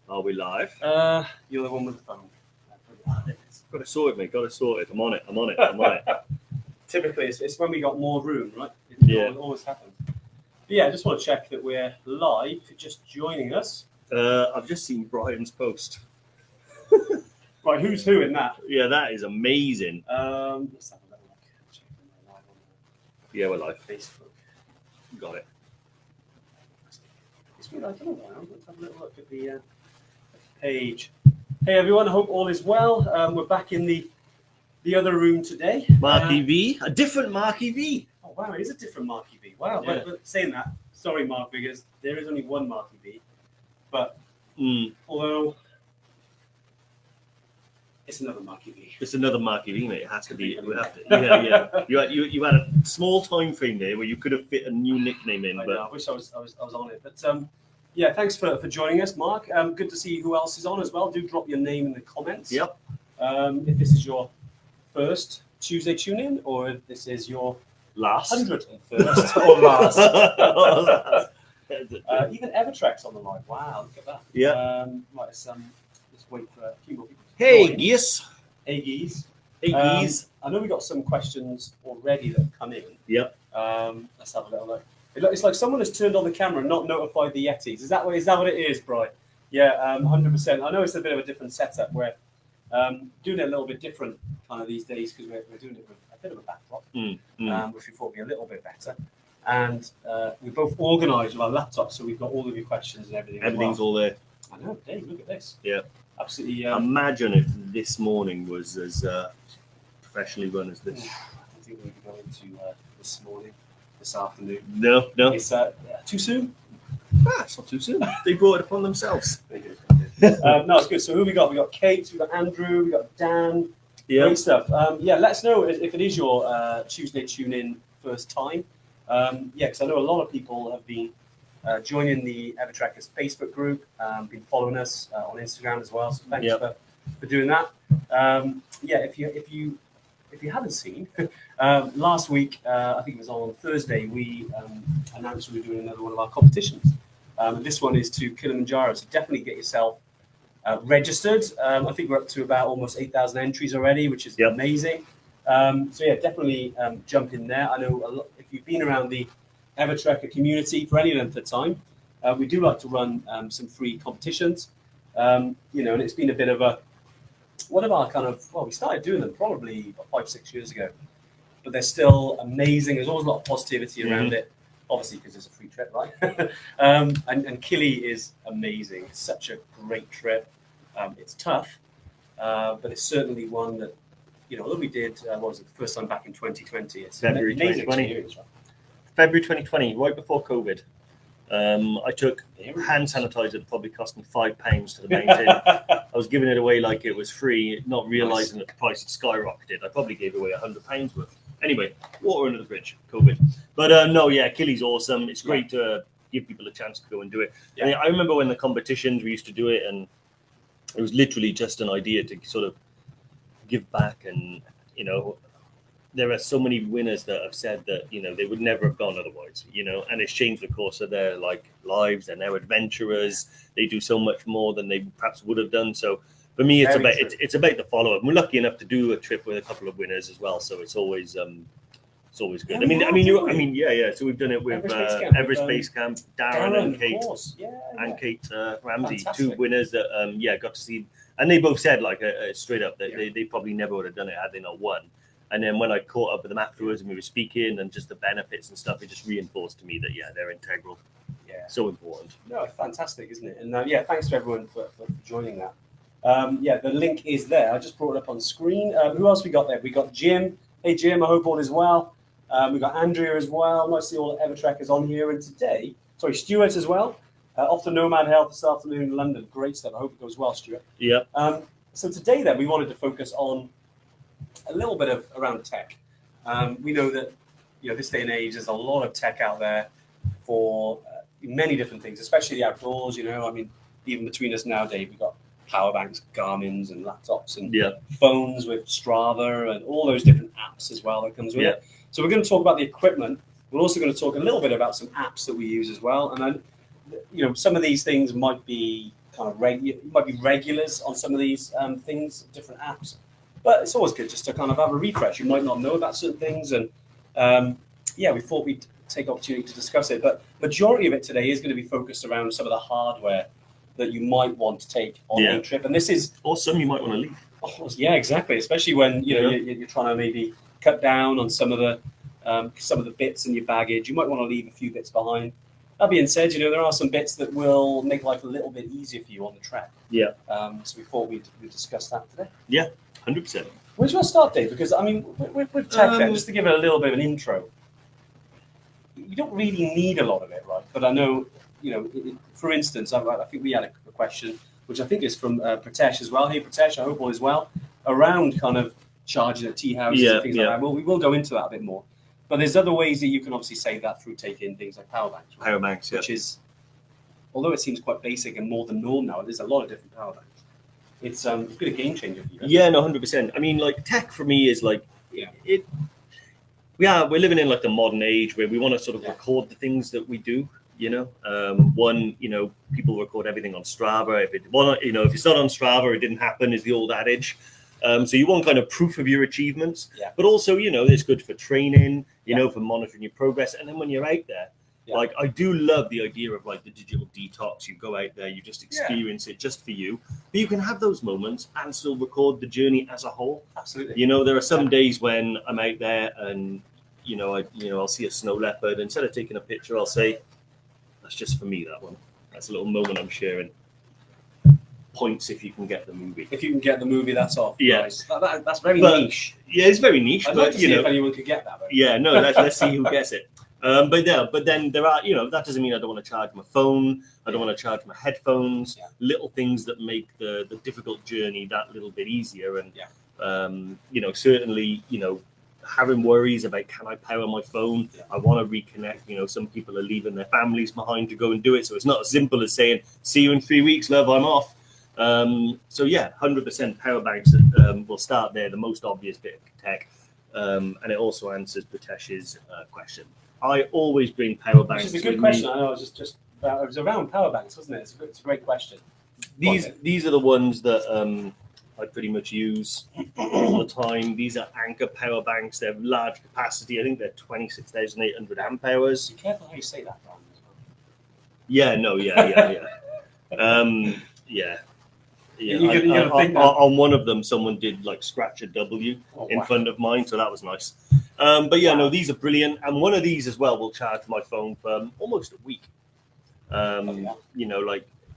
Are we live? You're the one with the phone. Got it sorted, mate. Got it sorted. I'm on it. Typically, it's when we got more room, right? Yeah. Always happens. But yeah, I just want to check that we're live. If you're just joining us. I've just seen Brian's post. Right, who's who in that? Yeah, that is amazing. Let's have a little look. Check we're live on Yeah, we're live. Facebook. Got it. It's been like a while. Let's have a little look at the page. Hey everyone, I hope all is well. We're back in the other room today. Marky V, a different Marky V. Oh wow, it is a different Marky V. Wow, Yeah. but saying that, sorry Mark, because there is only one Marky V. But although it's another Marky V. It's another Marky V, mate. It has to be. Yeah. You had a small time frame there where you could have fit a new nickname in, but I wish I was on it. But yeah, thanks for joining us, Mark. Good to see who else is on as well. Do drop your name in the comments. Yep. If this is your first Tuesday tune-in, or if this is your last 101st or last. Even EverTrekkers on the line. Wow, look at that. Yeah. Right, let's wait for a few more people. Hey, Giz. Hey, Giz. Hey, Giz. I know we got some questions already that have come in. Yep. Let's have a little look. It's like someone has turned on the camera and not notified the Yetis. Is that what it is, Brian? Yeah, 100%. I know it's a bit of a different setup. We're doing it a little bit different kind of these days because we're doing it with a bit of a backdrop, which we thought would be a little bit better. And we're both organised with our laptops, so we've got all of your questions and everything. Everything's all there. I know, Dave, look at this. Yeah. Absolutely. Imagine if this morning was as professionally run as this. I don't think we'll be going to this morning, this afternoon. No. It's too soon? It's not too soon. They brought it upon themselves. No, it's good. So who we got? We got Kate, we got Andrew, we got Dan. Yeah. Great stuff. Yeah, let us know if it is your Tuesday tune-in first time. Yeah, because I know a lot of people have been joining the EverTrekkers Facebook group, been following us on Instagram as well. So thanks for doing that. Yeah, if you haven't seen, last week, I think it was on Thursday, we announced we were doing another one of our competitions. This one is to Kilimanjaro, so definitely get yourself registered. I think we're up to about almost 8,000 entries already, which is amazing. So yeah, definitely jump in there. I know a lot, if you've been around the EverTrekker community for any length of time, we do like to run some free competitions. And it's been a bit of one of our kind of, we started doing them probably about 5-6 years ago, but they're still amazing. There's always a lot of positivity around it, obviously because it's a free trip, right? And Kili is amazing. It's such a great trip. It's tough, but it's certainly one that, although we did, what was it, the first time back in 2020, it's February 2020. Right? February 2020, right before COVID. I took hand sanitizer that probably cost me £5 to the mountain. I was giving it away like it was free, not realising that the price had skyrocketed. I probably gave away £100 worth. Anyway, water under the bridge, COVID. But Kili's awesome. It's great to give people a chance to go and do it. Yeah. I remember when the competitions, we used to do it, and it was literally just an idea to sort of give back. And, there are so many winners that have said that, they would never have gone otherwise, and it's changed the course of their lives. They're now adventurers. They do so much more than they perhaps would have done. So for me, it's about the follow-up. We're lucky enough to do a trip with a couple of winners as well. So it's always good. Yeah. So we've done it with Everest Base Camp, Darren and Kate, and Kate Ramsey, fantastic. 2 winners that got to see, and they both said straight up that they probably never would have done it had they not won. And then when I caught up with them afterwards and we were speaking and just the benefits and stuff, it just reinforced to me that, they're integral. Yeah. So important. No, fantastic, isn't it? And thanks to everyone for joining that. The link is there. I just brought it up on screen. Who else we got there? We got Jim. Hey, Jim, I hope all is well. We got Andrea as well. Nice to see all the EverTrekkers on here. And today, Stuart as well. Off to Nomad Health this afternoon in London. Great stuff. I hope it goes well, Stuart. Yeah. So today then, we wanted to focus on a little bit around tech. We know that this day and age there's a lot of tech out there for many different things, especially the outdoors. Even between us now, Dave, we've got power banks, Garmins, and laptops, and phones with Strava, and all those different apps as well that comes with it. So we're going to talk about the equipment. We're also going to talk a little bit about some apps that we use as well. And then, some of these things might be kind of you might be regulars on some of these things, different apps. But it's always good just to kind of have a refresh. You might not know about certain things, and we thought we'd take opportunity to discuss it. But majority of it today is going to be focused around some of the hardware that you might want to take on a trip, and this is or some you might want to leave. Oh, yeah, exactly. Especially when you're trying to maybe cut down on some of the bits in your baggage. You might want to leave a few bits behind. That being said, there are some bits that will make life a little bit easier for you on the trek. Yeah. So we thought we'd discuss that today. Yeah, 100%. Where's your start, Dave? Because I mean, with tech, just to give it a little bit of an intro, you don't really need a lot of it, right? But I know, for instance, I think we had a question, which I think is from Pratesh as well. Hey, Pratesh, I hope all is well. Around kind of charging at tea houses and things like that. Well, we will go into that a bit more. But there's other ways that you can obviously save that through taking things like power banks. Right? Power banks, which is, although it seems quite basic and more than norm now, there's a lot of different power banks. It's been a game changer for you. Yeah, no, 100%. I mean, like tech for me is like we're living in like the modern age where we want to sort of record the things that we do. People record everything on Strava. If it's not on Strava, it didn't happen, is the old adage. So you want kind of proof of your achievements, but also, it's good for training, for monitoring your progress. And then when you're out there, like I do love the idea of like the digital detox. You go out there, you just experience it just for you. But you can have those moments and still record the journey as a whole. Absolutely. There are some days when I'm out there and, I'll see a snow leopard. Instead of taking a picture, I'll say, that's just for me, that one. That's a little moment I'm sharing. Points if you can get the movie. If you can get the movie, that's off. Yeah. Nice. That's very niche. Yeah, it's very niche. I'd like to see if anyone could get that. Though. Yeah, no, let's see who gets it. But then there are, that doesn't mean I don't want to charge my phone. I don't want to charge my headphones. Yeah. Little things that make the difficult journey that little bit easier. And, certainly, having worries about can I power my phone? Yeah. I want to reconnect. Some people are leaving their families behind to go and do it. So it's not as simple as saying, see you in 3 weeks, love, I'm off. 100% power banks will start there, the most obvious bit of tech. And it also answers Pratesh's question. I always bring power banks. Which is a good question. I know it was around power banks, wasn't it? It's a great question. These are the ones that I pretty much use all the time. These are Anchor power banks. They're large capacity. I think they're 26,800 amp hours. Be careful how you say that, Brian. Yeah, no, yeah. Think on one of them, someone did like scratch a W in front of mine, so that was nice. No, these are brilliant. And one of these as well will charge my phone for almost a week.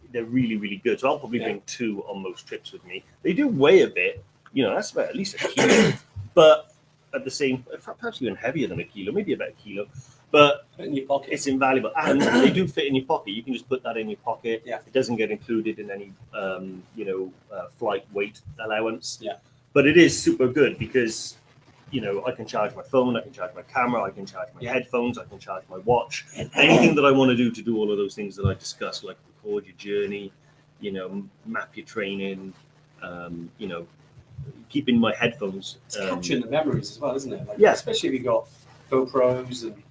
They're really, really good. So I'll probably bring 2 on most trips with me. They do weigh a bit. That's about at least a kilo. But at the same, perhaps even heavier than a kilo, maybe about a kilo. But in your pocket. It's invaluable. And they do fit in your pocket. You can just put that in your pocket. Yeah. It doesn't get included in any, flight weight allowance. Yeah. But it is super good because, I can charge my phone, I can charge my camera, I can charge my headphones, I can charge my watch. Anything that I want to do all of those things that I discussed, like record your journey, map your training, keeping my headphones. It's capturing the memories as well, isn't it? Especially if you've got GoPros and,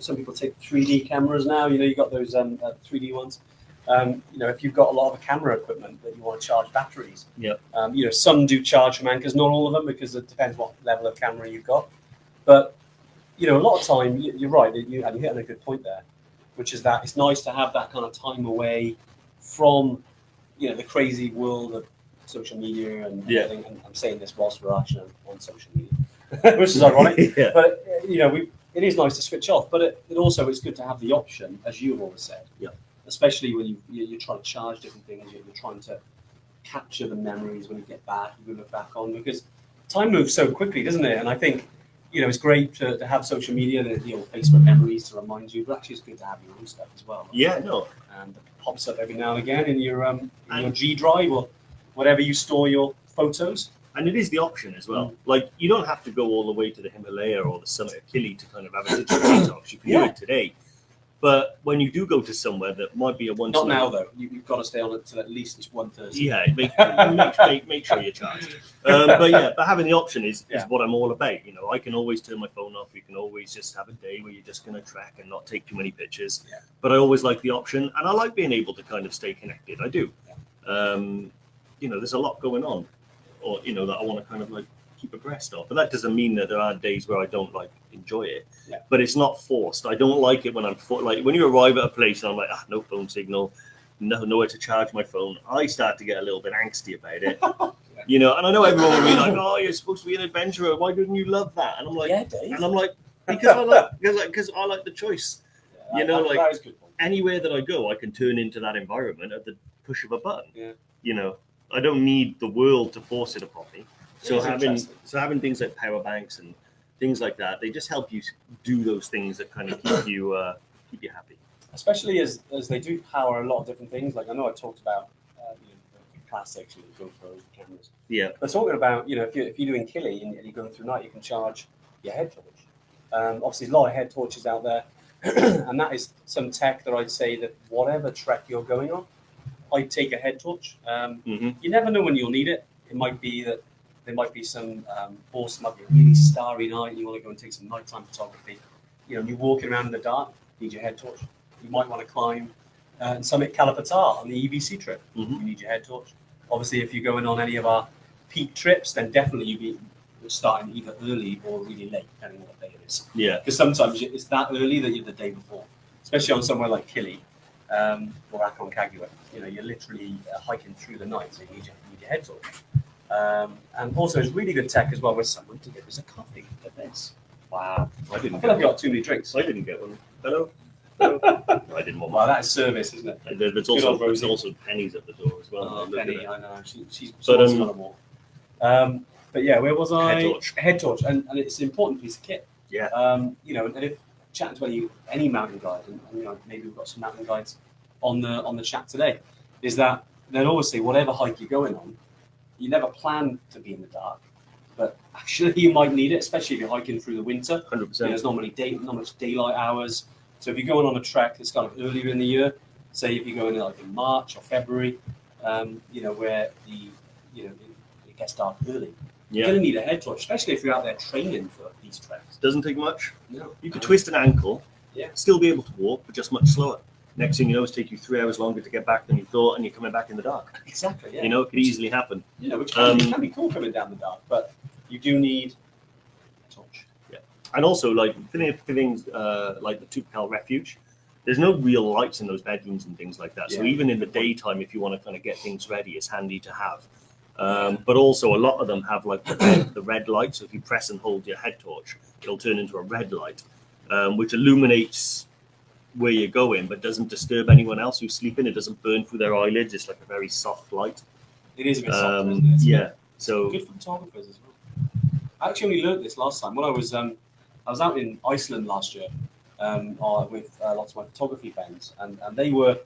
some people take 3D cameras now. You got those 3D ones. If you've got a lot of camera equipment that you want to charge batteries. Some do charge from anchors, not all of them, because it depends what level of camera you've got. But a lot of time, you're right, and you hit on a good point there, which is that it's nice to have that kind of time away from the crazy world of social media and everything. And I'm saying this whilst we're actually on social media, which is ironic. But it is nice to switch off, but it also is good to have the option, as you've always said. Yeah. Especially when you're trying to charge different things, you're trying to capture the memories when you get back, you look back on, because time moves so quickly, doesn't it? And I think, it's great to have social media, the old Facebook memories to remind you, but actually it's good to have your own stuff as well. Yeah, no. And it pops up every now and again in your G Drive or whatever you store your photos. And it is the option as well. Like, you don't have to go all the way to the Himalaya or the summit of Kili to kind of have a digital detox. You can do it today. But when you do go to somewhere that might be a once Not now though. You've got to stay on it till at least it's 1:30. Yeah, make sure you're charged. But yeah, but having the option is what I'm all about. You know, I can always turn my phone off. You can always just have a day where you're just going to trek and not take too many pictures. Yeah. But I always like the option, and I like being able to kind of stay connected. I do. Yeah. You know, there's a lot going on, or you know, that I want to kind of like keep abreast of. But that doesn't mean that there aren't days where I don't like enjoy it. Yeah. But it's not forced. I don't like it when I'm like when you arrive at a place and I'm like, no phone signal, nowhere to charge my phone. I start to get a little bit angsty about it. You know, and I know everyone will be like, "Oh, you're supposed to be an adventurer. Why didn't you love that?" And I'm like, Dave. and I'm like, because I like the choice. Yeah, you know, like that is good. Anywhere that I go, I can turn into that environment at the push of a button. Yeah. You know, I don't need the world to force it upon me. So having things like power banks and things like that, they just help you do those things that kind of keep you happy. Especially as they do power a lot of different things. Like I know I talked about the classics, the GoPros, the cameras. Yeah. But talking about, you know, if you're doing Kili and you're going through night, you can charge your head torch. Obviously, a lot of head torches out there, and that is some tech that I'd say that whatever trek you're going on, I'd take a head torch. You never know when you'll need it. It might be that there might be some awesome, might be a really starry night, and you want to go and take some nighttime photography. You know, you're walking around in the dark, you need your head torch. You might want to climb and summit Kalapatar on the EVC trip. You need your head torch. Obviously, if you're going on any of our peak trips, then definitely you'd be starting either early or really late, depending on what day it is. Yeah. Because sometimes it's that early that you're the day before, especially on somewhere like Kili or Aconcagua. You know, you're literally hiking through the night, so you need your head torch. And also, it's really good tech as well, where someone to give us a coffee at this. Wow. I feel like I got too many drinks. I didn't get one. Hello? No, I didn't want one. Well, that is service, isn't it? There's also pennies at the door as well. Oh, Penny, I know. She's But, wants another more. But yeah, where was I? Head torch. Head torch, and it's an important piece of kit. Yeah. You know, and if chatting to any mountain guide, and you know, maybe we've got some mountain guides on the chat today, is that they'll always say whatever hike you're going on, you never plan to be in the dark, but actually you might need it, especially if you're hiking through the winter. 100%. There's not much daylight hours. So if you're going on a trek that's kind of earlier in the year, say if you're going like in March or February, you know, where it gets dark early, you're going to need a head torch, especially if you're out there training for these treks. Doesn't take much. No. You could twist an ankle, still be able to walk, but just much slower. Next thing you know, it's take you 3 hours longer to get back than you thought, and you're coming back in the dark. Exactly. Yeah. You know, it could easily happen. You know, which can be cool coming down the dark, but you do need a torch. Yeah. And also, like things like the Tupcal Refuge, there's no real lights in those bedrooms and things like that. So even in the daytime, if you want to kind of get things ready, it's handy to have. But also, a lot of them have like the red light. So if you press and hold your head torch, it'll turn into a red light, which illuminates where you're going, but doesn't disturb anyone else who's sleeping. It doesn't burn through their eyelids. It's like a very soft light. It is a bit soft, isn't it? Yeah. So good for photographers as well. I actually only learned this last time when I was out in Iceland last year with lots of my photography friends, and they were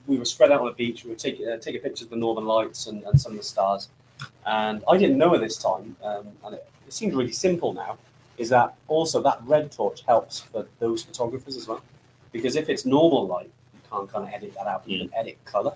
we were spread out on a beach. We were taking pictures of the northern lights and some of the stars, and I didn't know at this time, and it seems really simple now, is that also that red torch helps for those photographers as well, because if it's normal light, you can't kind of edit that out. You can edit color,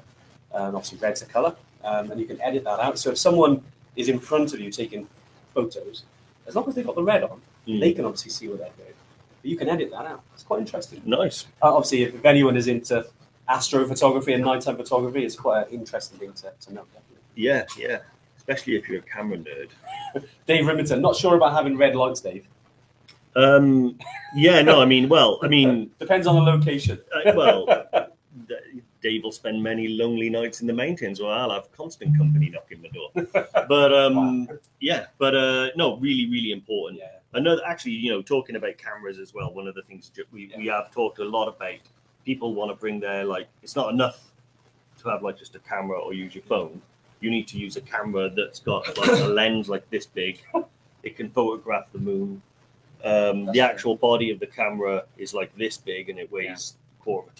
obviously red's a color, and you can edit that out. So if someone is in front of you taking photos, as long as they've got the red on, they can obviously see what they're doing. But you can edit that out. It's quite interesting. Nice. Obviously, if anyone is into astrophotography and nighttime photography, it's quite an interesting thing to know. Definitely. Yeah, yeah. Especially if you're a camera nerd. Dave Rimington, not sure about having red lights, Dave. Yeah, no, I mean, depends on the location. Dave will spend many lonely nights in the mountains, or I'll have constant company knocking the door. But no, really, really important. Yeah. Another, actually, you know, talking about cameras as well. One of the things we have talked a lot about. People want to bring their, like, it's not enough to have like just a camera or use your phone. You need to use a camera that's got like a lens like this big. It can photograph the moon. The actual body of the camera is like this big, and it weighs a quarter of a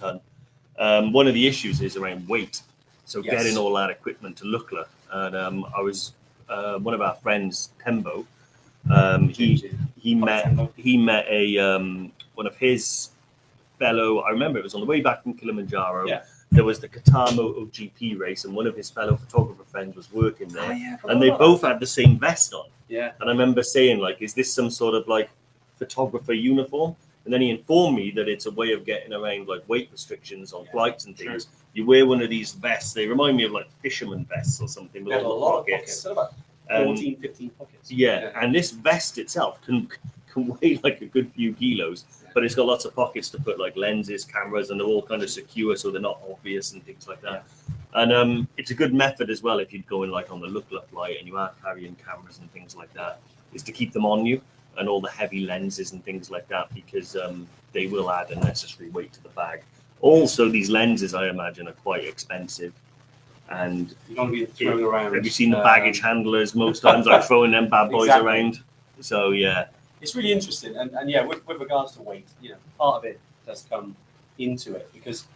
ton. One of the issues is around weight. So getting all that equipment to Lukla. And I was one of our friends, Tembo. He met a one of his fellow, I remember it was on the way back from Kilimanjaro. Yeah. There was the Qatar MotoGP race, and one of his fellow photographer friends was working there. Oh, yeah, I forgot And they about both that. had the same vest on. Yeah. And I remember saying, like, is this some sort of like photographer uniform? And then he informed me that it's a way of getting around like weight restrictions on flights and things. True. You wear one of these vests. They remind me of like fisherman vests or something with They have a all the lot of pockets. pockets. About Um, 14, 15 pockets. Yeah, and this vest itself can weigh like a good few kilos, but it's got lots of pockets to put like lenses, cameras, and they're all kind of secure, so they're not obvious and things like that. And it's a good method as well if you're going like on the look-up flight and you are carrying cameras and things like that, is to keep them on you and all the heavy lenses and things like that, because they will add unnecessary weight to the bag. Also, these lenses, I imagine, are quite expensive. And you don't be throwing around. have you seen the baggage handlers? Most times like throwing them bad boys Exactly. around. So yeah, it's really interesting, and yeah, with regards to weight, you know, part of it does come into it because,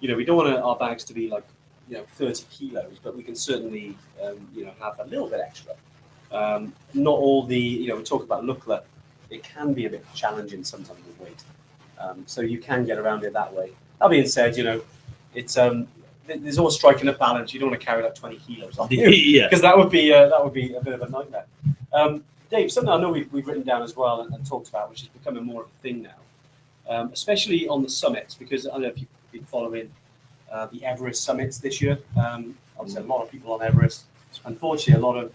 you know, we don't want our bags to be like, you know, 30 kilos, but we can certainly, you know, have a little bit extra. Not all the, you know, we talk about Lukla, it can be a bit challenging sometimes with weight, so you can get around it that way. That being said, you know, it's there's always striking a balance. You don't want to carry like 20 kilos on you, yeah. because that would be a bit of a nightmare. Dave, something I know we've written down as well and talked about, which is becoming more of a thing now, especially on the summits, because I don't know if you've been following the Everest summits this year. Obviously, a lot of people on Everest. Unfortunately, a lot of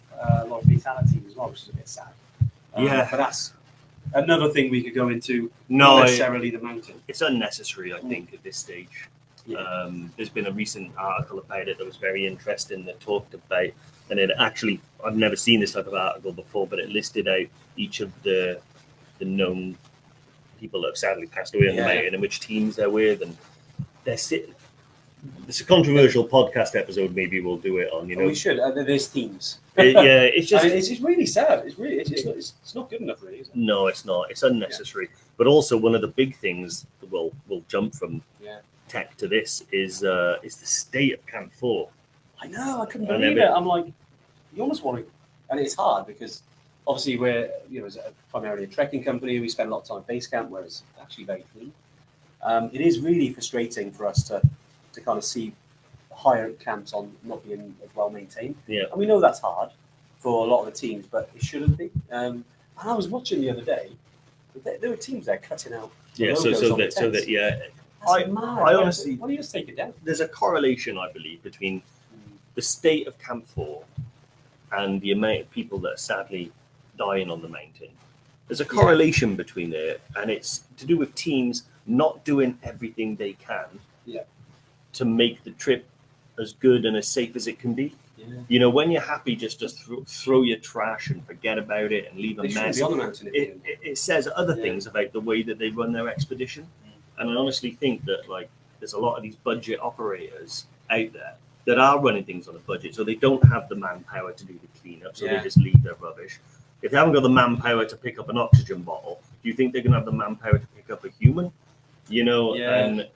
fatalities as well, which is a bit sad. Yeah. But that's another thing we could go into. No, not necessarily the mountain. It's unnecessary, I think, at this stage. Yeah. There's been a recent article about it that was very interesting that talked about, and it actually, I've never seen this type of article before, but it listed out each of the known people that have sadly passed away on the mountain and which teams they're with, and they're sitting. It's a controversial podcast episode. Maybe we'll do it on. You know, We should. There's themes. It's just. I mean, it's really sad. It's really it's not good enough, really, is it? No, it's not. It's unnecessary. But also, one of the big things that we'll jump from tech to this is the state of Camp 4. I know. I couldn't believe it. I'm like, you almost want to, and it's hard because obviously we're, you know, as primarily a trekking company, we spend a lot of time at base camp, where it's actually very clean. It is really frustrating for us to kind of see higher camps on not being as well maintained. Yeah. And we know that's hard for a lot of the teams, but it shouldn't be. And I was watching the other day, there were teams there cutting out. Yeah. So that yeah. That's mad. I honestly, why don't you just take it down? there's a correlation, I believe, between the state of Camp 4 and the amount of people that are sadly dying on the mountain. There's a correlation between it, and it's to do with teams not doing everything they can to make the trip as good and as safe as it can be. Yeah. You know, when you're happy, just throw your trash and forget about it and leave a They shouldn't mess. be on the mountain. It says other things about the way that they run their expedition. And I honestly think that, like, there's a lot of these budget operators out there that are running things on a budget, so they don't have the manpower to do the cleanup, so they just leave their rubbish. If they haven't got the manpower to pick up an oxygen bottle, do you think they're going to have the manpower to pick up a human? You know, and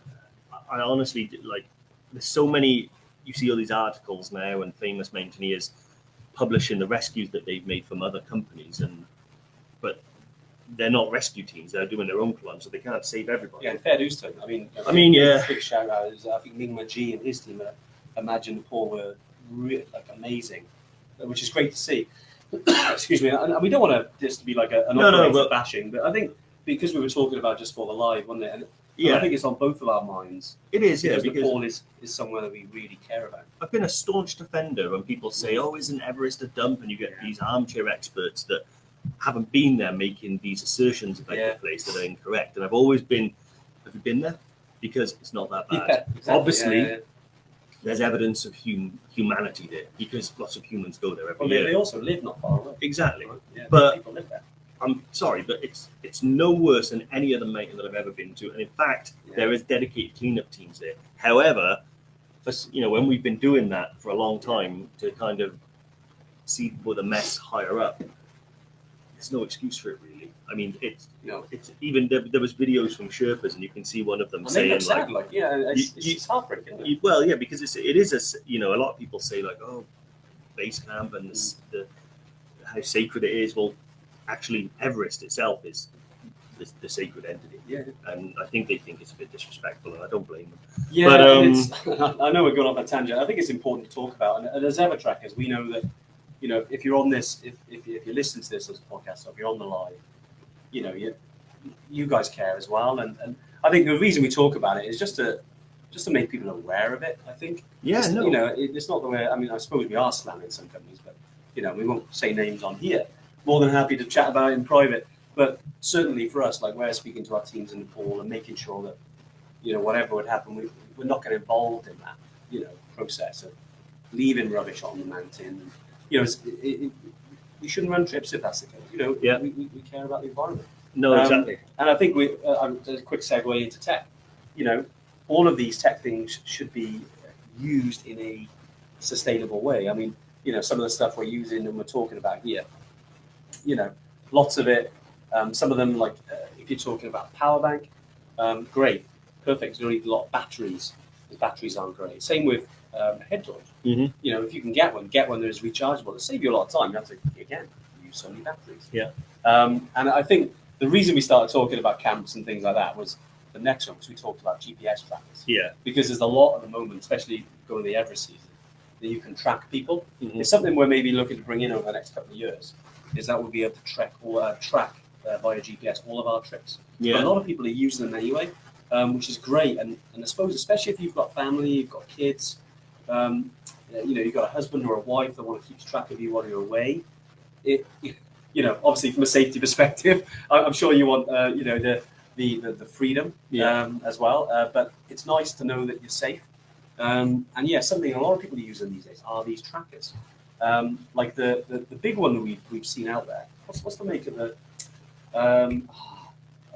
I honestly, like, there's so many, you see all these articles now and famous mountaineers publishing the rescues that they've made from other companies, but they're not rescue teams, they're doing their own climb, so they can't save everybody. Yeah, and fair dues to him. I mean, big shout out is I think Mingma G and his team at Imagine Nepal were really amazing, which is great to see. Excuse me, and we don't want this to be like an operator bashing, but I think because we were talking about just for the live, wasn't it? And I think it's on both of our minds. It is, because Nepal is somewhere that we really care about. I've been a staunch defender when people say, "Oh, isn't Everest a dump?" and you get these armchair experts that haven't been there making these assertions about the place that are incorrect. And I've always been, have you been there? Because it's not that bad. Yeah, exactly. Obviously, there's evidence of humanity there because lots of humans go there every year. They also live not far away. Exactly. Right? Yeah, but people live there. I'm sorry, but it's no worse than any other mountain that I've ever been to. And in fact, there is dedicated cleanup teams there. However, when we've been doing that for a long time to kind of see with a mess higher up, there's no excuse for it really. I mean, it's even there was videos from Sherpas, and you can see one of them saying it's heartbreaking. Isn't it? Well, yeah, because it is a lot of people say like, oh, base camp and how sacred it is. Well, actually, Everest itself is the sacred entity. Yeah. And I think they think it's a bit disrespectful, and I don't blame them. Yeah, But, I know we're going off a tangent. I think it's important to talk about, and as EverTrekkers, we know that, you know, if you're on this, if you listen to this as a podcast, or if you're on the live, you know, you guys care as well, and I think the reason we talk about it is just to make people aware of it. I think. Yeah, it's, no. You know, it's not the way. I mean, I suppose we are slamming some companies, but you know, we won't say names on here. More than happy to chat about it in private. But certainly for us, like we're speaking to our teams in Nepal and making sure that, you know, whatever would happen, we're not getting involved in that, you know, process of leaving rubbish on the mountain. You know, we shouldn't run trips if that's the case. You know, Yeah. we care about the environment. No, exactly. And I think a quick segue into tech. You know, all of these tech things should be used in a sustainable way. I mean, you know, some of the stuff we're using and we're talking about here, you know, lots of it. Some of them, like if you're talking about power bank, great, perfect. You don't need a lot of batteries. The batteries aren't great. Same with head torch. Mm-hmm. You know, if you can get one that is rechargeable. It'll save you a lot of time. You have to, again, use so many batteries. Yeah. And I think the reason we started talking about camps and things like that was the next one, because we talked about GPS trackers. Yeah. Because there's a lot at the moment, especially going to the Everest season, that you can track people. Mm-hmm. It's something we're maybe looking to bring in over the next couple of years, is that we'll be able to track via GPS all of our trips. Yeah. But a lot of people are using them anyway, which is great. And I suppose, especially if you've got family, you've got kids, you know, you've got a husband or a wife that want to keep track of you while you're away. You know, obviously from a safety perspective, I'm sure you want, you know, the freedom as well. But it's nice to know that you're safe. And yeah, something a lot of people are using these days are these trackers. Like the big one that we've seen out there. What's the make of the?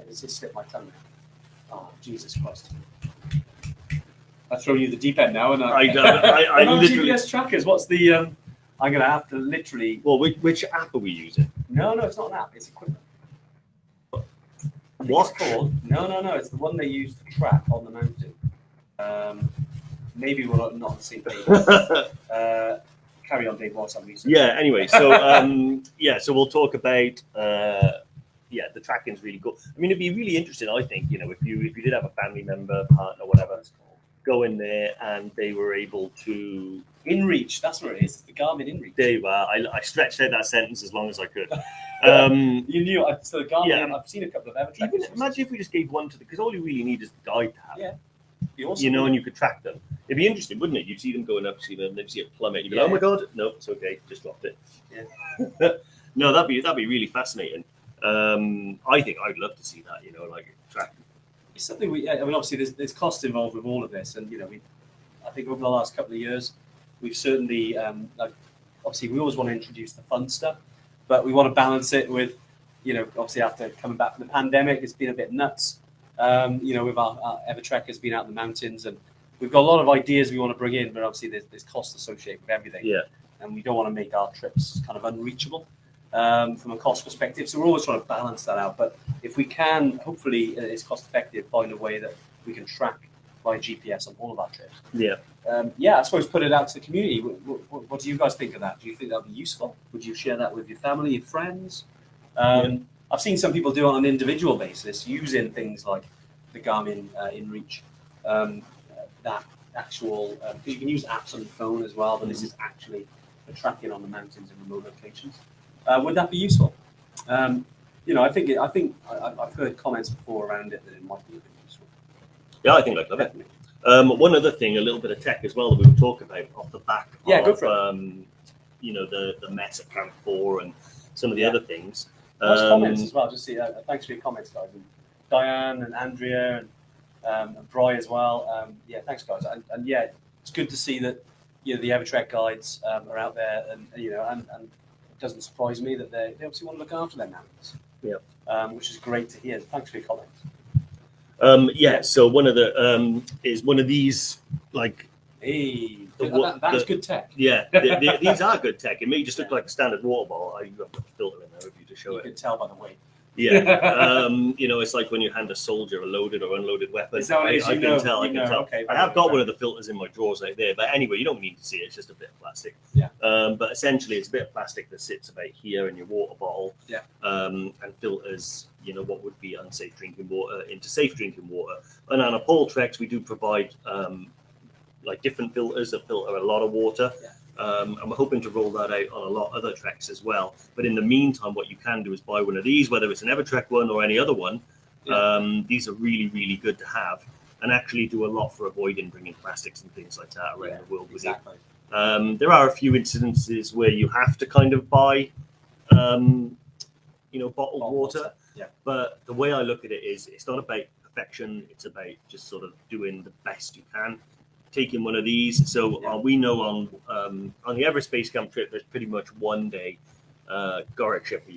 It's just slipped my tongue now. Oh, Jesus Christ! I've thrown you the deep end now, and I literally. GPS trackers. What's the? I'm going to have to literally. Well, which app are we using? No, it's not an app. It's equipment. What? It's called? No. It's the one they use to track on the mountain. Maybe we're not on the same page. Carry on, Dave. What's on research? Yeah. Anyway, so so we'll talk about the tracking's really cool. I mean, it'd be really interesting. I think, you know, if you did have a family member, partner, whatever, go in there and they were able to InReach. That's what it is. It's the Garmin InReach. There you are. I stretched out that sentence as long as I could. You knew. So the Garmin. Yeah. I've seen a couple of EverTrekkers. Imagine if we just gave one to because all you really need is the guide tab. Yeah. Be awesome, you know, and you could track them. It'd be interesting, wouldn't it? You'd see them going up, then see it plummet. You'd be like, oh my god, no, it's okay, just dropped it. Yeah. No, that'd be really fascinating. I think I'd love to see that. You know, like tracking. It's something I mean, obviously, there's cost involved with all of this, and you know, I think over the last couple of years, we've certainly, like, obviously, we always want to introduce the fun stuff, but we want to balance it with, you know, obviously after coming back from the pandemic, it's been a bit nuts. You know, with our EverTrekkers being out in the mountains, and we've got a lot of ideas we want to bring in, but obviously there's costs associated with everything. Yeah. And we don't want to make our trips kind of unreachable from a cost perspective. So we're always trying to balance that out. But if we can, hopefully, it's cost effective, find a way that we can track by GPS on all of our trips. Yeah. I suppose put it out to the community. What do you guys think of that? Do you think that would be useful? Would you share that with your family, your friends? I've seen some people do it on an individual basis using things like the Garmin InReach, that actual, because you can use apps on your phone as well, but this is actually the tracking on the mountains and remote locations. Would that be useful? You know, I think I've heard comments before around it that it might be a bit useful. Yeah, I think I'd love it. One other thing, a little bit of tech as well that we were talking about off the back of, go for it. You know, the mess at Camp 4 and some of the other things. Nice comments as well. Just see, thanks for your comments, guys. And Diane and Andrea and Bri as well. Thanks, guys. And yeah, it's good to see that, you know, the EverTrek guides are out there, and you know, and it doesn't surprise me that they obviously want to look after their mountains. Yeah. Which is great to hear. Thanks for your comments. So one of the is one of these like. Hey, that's good tech. Yeah, these are good tech. It may just look like a standard water bottle. You have to filter in there if you just show you it. can tell by the weight. Yeah. You know, it's like when you hand a soldier a loaded or unloaded weapon. Is that what it is? I can tell. I can tell. Okay, I have got one of the filters in my drawers right there, but anyway, you don't need to see it. It's just a bit of plastic. Yeah. But essentially, it's a bit of plastic that sits about here in your water bottle. Yeah. And filters, you know, what would be unsafe drinking water into safe drinking water. And on Treks, we do provide like different filters that filter a lot of water. Yeah. And we're hoping to roll that out on a lot of other treks as well. But in the meantime, what you can do is buy one of these, whether it's an EverTrek one or any other one. Yeah. These are really, really good to have and actually do a lot for avoiding bringing plastics and things like that around the world with you. There are a few incidences where you have to kind of buy, you know, bottled water. Yeah. But the way I look at it is it's not about perfection. It's about just sort of doing the best you can. Taking one of these, so we know on the Everest Base Camp trip, there's pretty much one day Goric trip where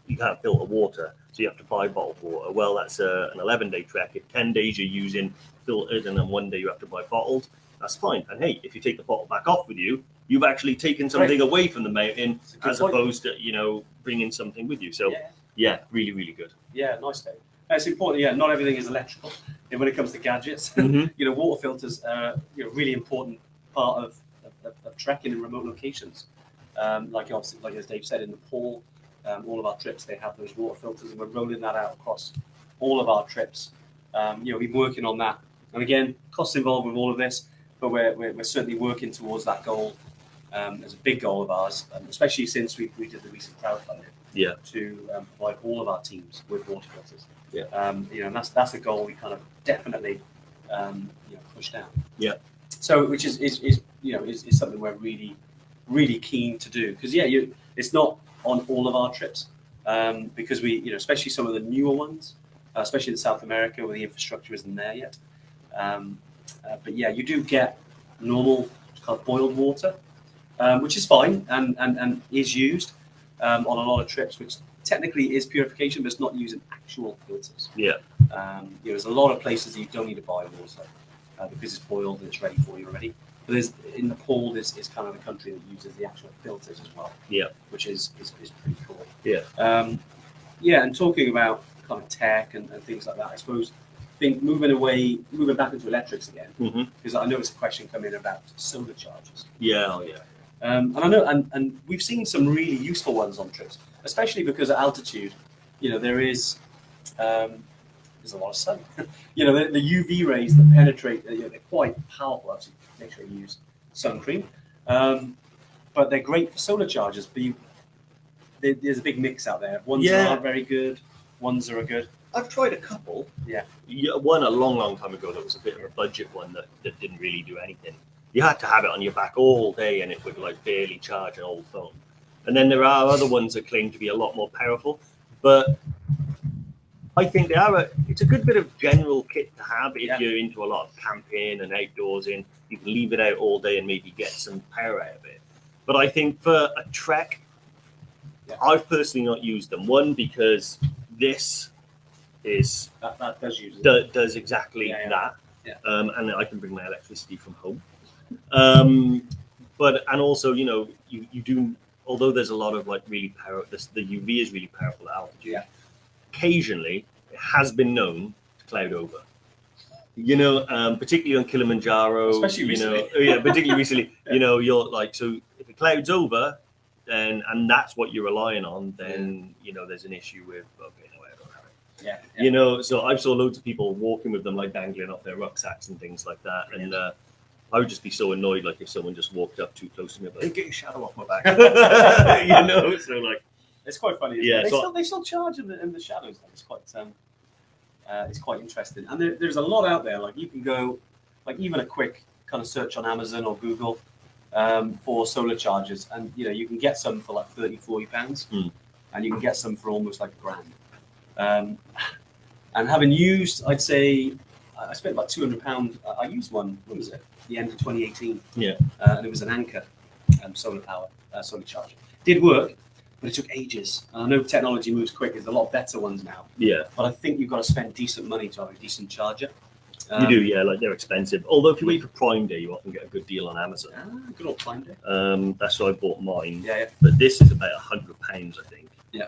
you can't filter water, so you have to buy bottled water. Well, that's an 11-day trek. If 10 days you're using filtered, and then one day you have to buy bottled, that's fine. And hey, if you take the bottle back off with you, you've actually taken something away from the mountain as opposed to, you know, bringing something with you. So yeah, really, really good. Yeah, nice day. It's important. Yeah, not everything is electrical. And when it comes to gadgets, you know, water filters are really important part of trekking in remote locations. Like obviously, like as Dave said, in Nepal, all of our trips they have those water filters, and we're rolling that out across all of our trips. You know, we've been working on that, and again, costs involved with all of this, but we're certainly working towards that goal. It's a big goal of ours, especially since we did the recent crowdfunding. Yeah. To provide all of our teams with water filters. Yeah. You know, and that's the goal we kind of definitely push down. Yeah. So, which is something we're really keen to do, because it's not on all of our trips, because we especially some of the newer ones, especially in South America where the infrastructure isn't there yet. But yeah, you do get normal kind of boiled water, which is fine and is used on a lot of trips, which technically is purification, but it's not using actual filters. Yeah. There's a lot of places that you don't need to buy water because it's boiled and it's ready for you already. But in Nepal, this is kind of the country that uses the actual filters as well. Yeah. Which is pretty cool. Yeah. And talking about kind of tech and things like that, I suppose, moving back into electrics again, because I know it's a question coming about solar chargers. Yeah. Yeah. And I know, and we've seen some really useful ones on trips, especially because at altitude, there's a lot of sun. The UV rays that penetrate, they're quite powerful. Obviously, make sure you use sun cream, but they're great for solar chargers. But there's a big mix out there. Ones aren't very good. Ones are good. I've tried a couple. Yeah. One a long time ago that was a bit of a budget one that didn't really do anything. You had to have it on your back all day, and it would barely charge an old phone. And then there are other ones that claim to be a lot more powerful, but I think it's a good bit of general kit to have if you're into a lot of camping and outdoorsing. You can leave it out all day and maybe get some power out of it. But I think for a trek, I've personally not used them. One, because this is that does exactly that, and I can bring my electricity from home. And also, you do, although there's a lot of really the UV is really powerful at altitude. Yeah. Occasionally, it has been known to cloud over. Particularly on Kilimanjaro. Especially recently. Particularly recently. You're so if it clouds over, and that's what you're relying on, then there's an issue with I don't have it. Yeah. So I've saw loads of people walking with them dangling off their rucksacks and things like that, and I would just be so annoyed if someone just walked up too close to me, hey, get your shadow off my back. So it's quite funny. Yeah, they still charge in the shadows. It's quite interesting, and there's a lot out there. You can go, even a quick kind of search on Amazon or Google for solar chargers, and you can get some for £30-40, and you can get some for almost £1,000. And having used, I'd say, I spent about £200. I used one. What was it? The end of 2018. Yeah. And it was an Anchor solar charger. Did work, but it took ages. And I know technology moves quick. There's a lot better ones now. Yeah. But I think you've got to spend decent money to have a decent charger. You do, yeah. They're expensive. Although if you wait for Prime Day, you often get a good deal on Amazon. Good old Prime Day. That's why I bought mine. Yeah. But this is about £100, I think. Yeah.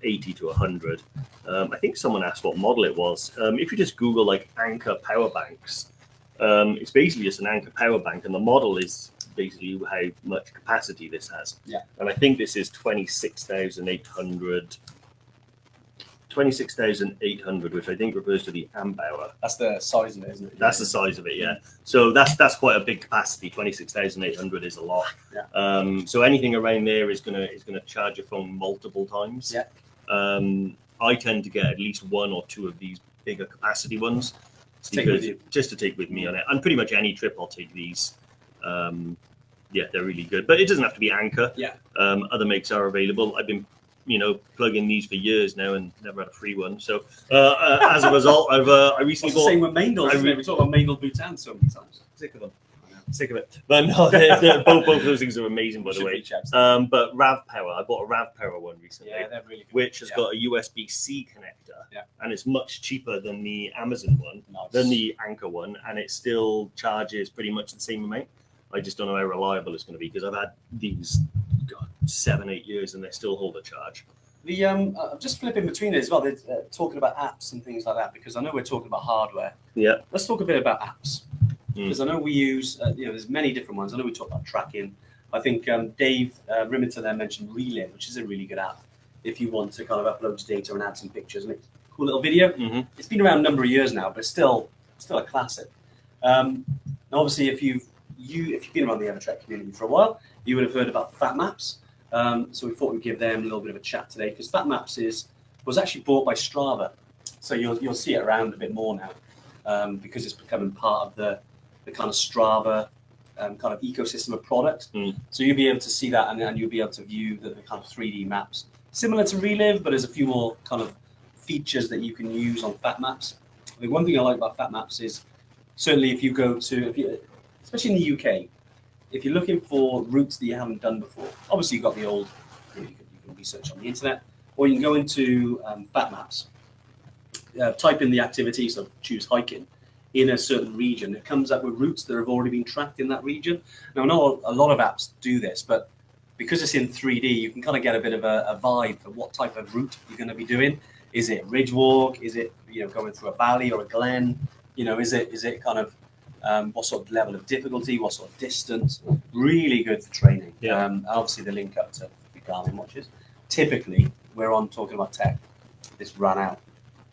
80 to 100. I think someone asked what model it was. If you just Google like Anker power banks, it's basically just an Anker power bank, and the model is basically how much capacity this has. Yeah. And I think this is 26,800. 26,800, which I think refers to the amp hour. That's the size of it, isn't it? That's the size of it, yeah. So that's quite a big capacity. 26,800 is a lot. Yeah. So anything around there is gonna charge your phone multiple times. Yeah. I tend to get at least one or two of these bigger capacity ones just to take with me on it. And pretty much any trip I'll take these. Yeah, they're really good, but it doesn't have to be Anker. Yeah. Other makes are available. I've been plugging these for years now and never had a free one. So as a result, I recently bought. Same with Maindels, isn't it? We talk about Maindel Bhutan so many times. Sick of them. Sick of it. But no, both of those things are amazing, by the way. But Rav Power, I bought a Rav Power one recently. Yeah, they're really good. Which has got a USB-C connector. Yeah. And it's much cheaper than the Amazon one, than the Anker one, and it still charges pretty much the same amount. I just don't know how reliable it's going to be, because I've had these 7-8 years and they still hold a charge. The just flipping between it as well, they're talking about apps and things like that, because I know we're talking about hardware. Yeah. Let's talk a bit about apps, because I know we use there's many different ones. I know we talk about tracking. I think Dave Rimington there mentioned Relive, which is a really good app if you want to kind of upload data and add some pictures and make a cool little video. It's been around a number of years now, but still a classic. And obviously, if you've been around the EverTrek community for a while, you would have heard about Fat Maps. So we thought we'd give them a little bit of a chat today, because Fat Maps was actually bought by Strava. So you'll see it around a bit more now, because it's becoming part of the kind of Strava kind of ecosystem of product. So you'll be able to see that, and you'll be able to view the kind of 3D maps, similar to Relive, but there's a few more kind of features that you can use on Fat Maps. The one thing I like about Fat Maps is certainly if you go to, especially in the UK, if you're looking for routes that you haven't done before, obviously you've got the old, you can research on the internet, or you can go into Fat Maps, type in the activity, so choose hiking, in a certain region. It comes up with routes that have already been tracked in that region. Now, I know a lot of apps do this, but because it's in 3D, you can kind of get a bit of a vibe for what type of route you're going to be doing. Is it ridge walk? Is it going through a valley or a glen? Is it kind of what sort of level of difficulty, what sort of distance? Really good for training. Yeah. And obviously the link up to the Garmin watches. Typically, we're on talking about tech. This ran out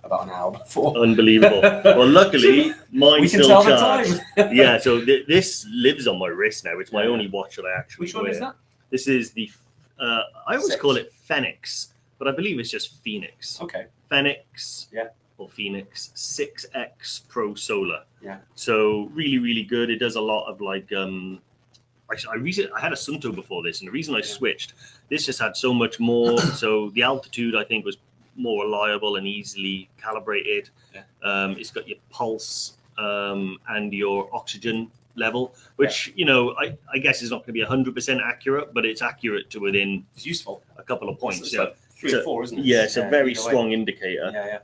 about an hour before. Unbelievable. Well, luckily, mine's still tell charged. the time. Yeah, so this lives on my wrist now. It's my only watch that I actually Which one wear. is that? This is the, I always 6. call it Phoenix, but I believe it's just Phoenix. Okay. Phoenix. Yeah. Or Phoenix 6X Pro Solar. Yeah. So really, really good. It does a lot of like, I had a Sunto before this, and the reason I switched, this just had so much more. So the altitude, I think, was more reliable and easily calibrated. Yeah. It's got your pulse and your oxygen level, which I guess is not going to be 100% accurate, but it's accurate to within It's useful. a couple of points. It's like 3 or 4, isn't it? Yeah, it's a very either way. strong indicator. Yeah.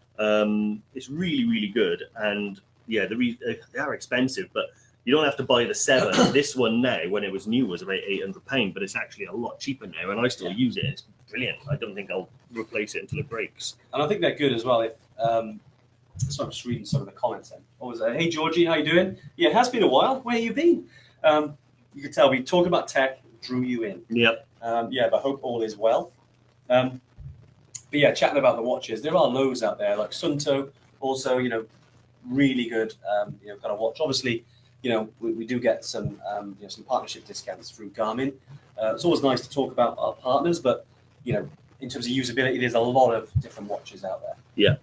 It's really, really good, and yeah, they are expensive, but you don't have to buy the 7. This one now, when it was new, was about £800, but it's actually a lot cheaper now, and I still use it. It's brilliant. I don't think I'll replace it until it breaks. And I think they're good as well. If so, I'm just reading some of the comments. Then, always, hey Georgie, how you doing? Yeah, it has been a while. Where you been? You can tell we talking about tech drew you in. Yep. But I hope all is well. But yeah, chatting about the watches, there are loads out there like Sunto, also really good kind of watch. Obviously, we do get some some partnership discounts through Garmin. It's always nice to talk about our partners, but in terms of usability, there's a lot of different watches out there. Yeah.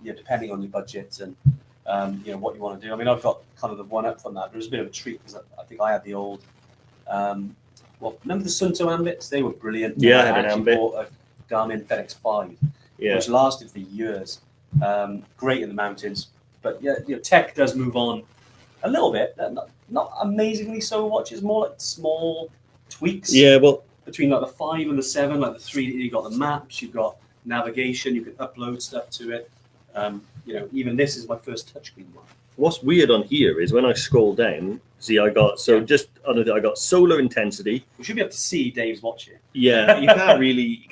Depending on your budget and what you want to do. I mean, I've got kind of the one up from that. There was a bit of a treat because I think I had the old. Remember the Sunto Ambits? They were brilliant. Yeah, I I had an actually Ambit. bought a Garmin FedEx 5, Yeah. which lasted for years. Great in the mountains, but tech does move on a little bit. Not amazingly so. Watches more like small tweaks. Yeah. Well. Between like the 5 and the 7, like the 3, you've got the maps, you've got navigation, you can upload stuff to it. Even this is my first touchscreen one. What's weird on here is when I scroll down, See, I got I got solar intensity. We should be able to see Dave's watch here. Yeah, you can't really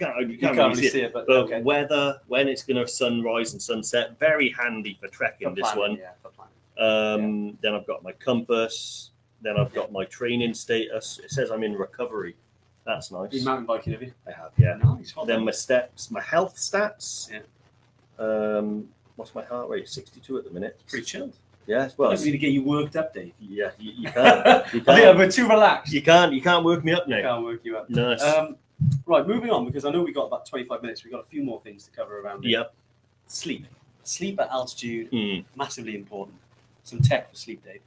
see it, but okay. Weather, when it's going to sunrise and sunset, very handy for trekking. For planning, yeah, for planning. Then I've got my compass. Then I've got my training status. It says I'm in recovery. That's nice. You mountain biking, have you? I have, yeah. Nice. Then my steps, my health stats. Yeah. What's my heart rate? 62 at the minute. It's pretty chilled. Yeah, well, I need to get you worked up, Dave. Yeah, you can't. I think we're too relaxed. You can't work me up now. Can't work you up. Nice. Right, moving on, because I know we've got about 25 minutes. We've got a few more things to cover around it. Yep. Sleep at altitude, massively important. Some tech for sleep, Dave.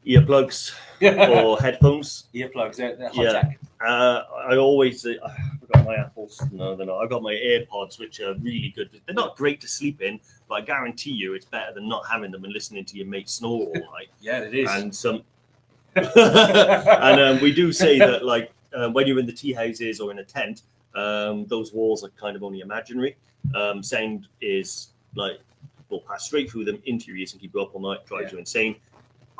Earplugs or headphones. Earplugs, they're hot tech. I always, I've got my Apples. No, they're not. I've got my AirPods, which are really good. They're not great to sleep in, but I guarantee you it's better than not having them and listening to your mate snore all night. Yeah, it is. And we do say that, like, when you're in the tea houses or in a tent, those walls are kind of only imaginary. Sound is like will pass straight through them into your ears and keep you up all night, drives you insane.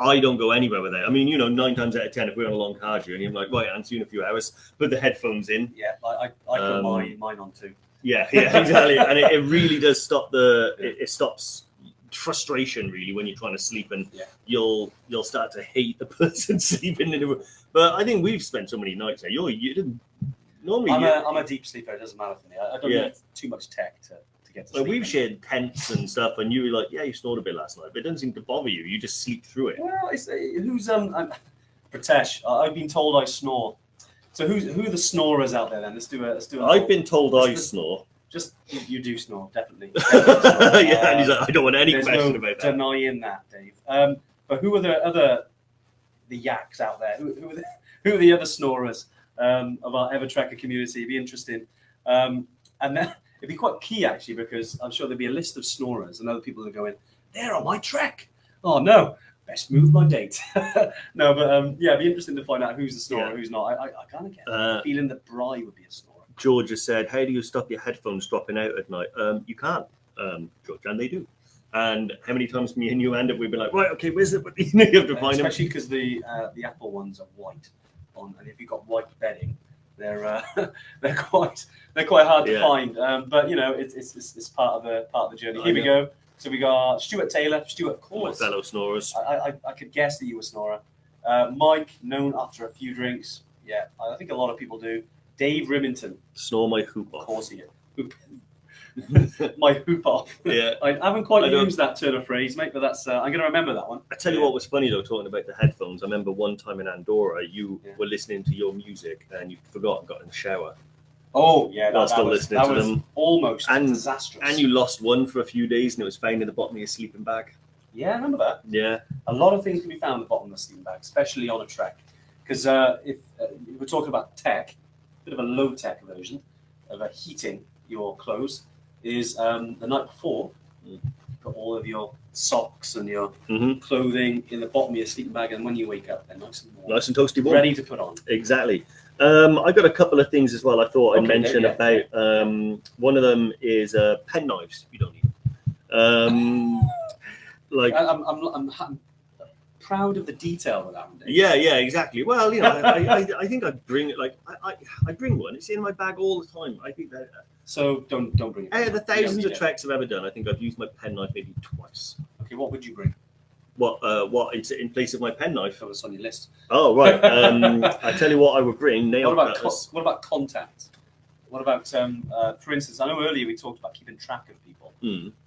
I don't go anywhere with it. I mean, 9 times out of 10, if we're on a long car journey, I'm like, right, I'll see you in a few hours. Put the headphones in. Yeah, I put mine on too. Yeah, exactly. And it really does stop it stops frustration really when you're trying to sleep, and you'll start to hate the person sleeping in the room. But I think we've spent so many nights there. You didn't normally. I'm a deep sleeper. It doesn't matter for me. I don't need too much tech to get to sleep. We've shared tents and stuff, and you were like, "Yeah, you snored a bit last night," but it doesn't seem to bother you. You just sleep through it. Well, who's Pratesh? I've been told I snore. So who are the snorers out there then? Let's do a. I've been told I snore. Just you do snore, definitely. Yeah, and he's like, I don't want any question about that. Denying that, Dave. But who are the yaks out there? Who are the other snorers of our EverTrekker community? It'd be interesting. And then it'd be quite key actually, because I'm sure there'd be a list of snorers and other people are going, they're on my trek. Oh no, best move my date. No, but it'd be interesting to find out who's the snorer, who's not. I kind of get the feeling that Bry would be a snorer. George has said, how do you stop your headphones dropping out at night? You can't, George, and they do. And how many times me and you end up, we've been like, right, okay, where's it? But you have to find them. Especially because the Apple ones are white on, and if you've got white bedding, they're quite hard to find. But it's part of the journey. Here we go. So we got Stuart Taylor. Stuart, of course. My fellow snorers. I could guess that you were a snorer. Mike, known after a few drinks. Yeah, I think a lot of people do. Dave Rimmington. Snore my hoop off. Of course he is. My hoop off. Yeah. I haven't quite used that turn of phrase, mate, but that's I'm going to remember that one. I tell you what was funny, though, talking about the headphones. I remember one time in Andorra, you were listening to your music and you forgot and got in the shower. Oh, yeah. While still listening to them. Almost disastrous. And you lost one for a few days and it was found in the bottom of your sleeping bag. Yeah, I remember that. Yeah. A lot of things can be found in the bottom of the sleeping bag, especially on a trek. Because if we're talking about tech, bit of a low-tech version of heating your clothes is the night before. You put all of your socks and your clothing in the bottom of your sleeping bag, and when you wake up, they're nice and warm, nice and toasty warm, ready to put on. Exactly. I got a couple of things as well. I thought I'd mention about. One of them is pen knives. You don't need. Like I'm proud of the detail of that one. Yeah, exactly. Well, I think I bring it. Like I bring one. It's in my bag all the time. I think that. So don't bring it. Out of the thousands of treks I've ever done, I think I've used my pen knife maybe twice. Okay, what would you bring? What in place of my pen knife? That was on your list. Oh right. I tell you what I would bring. Nail cutters. What about contacts? What about, for instance, I know earlier we talked about keeping track of people.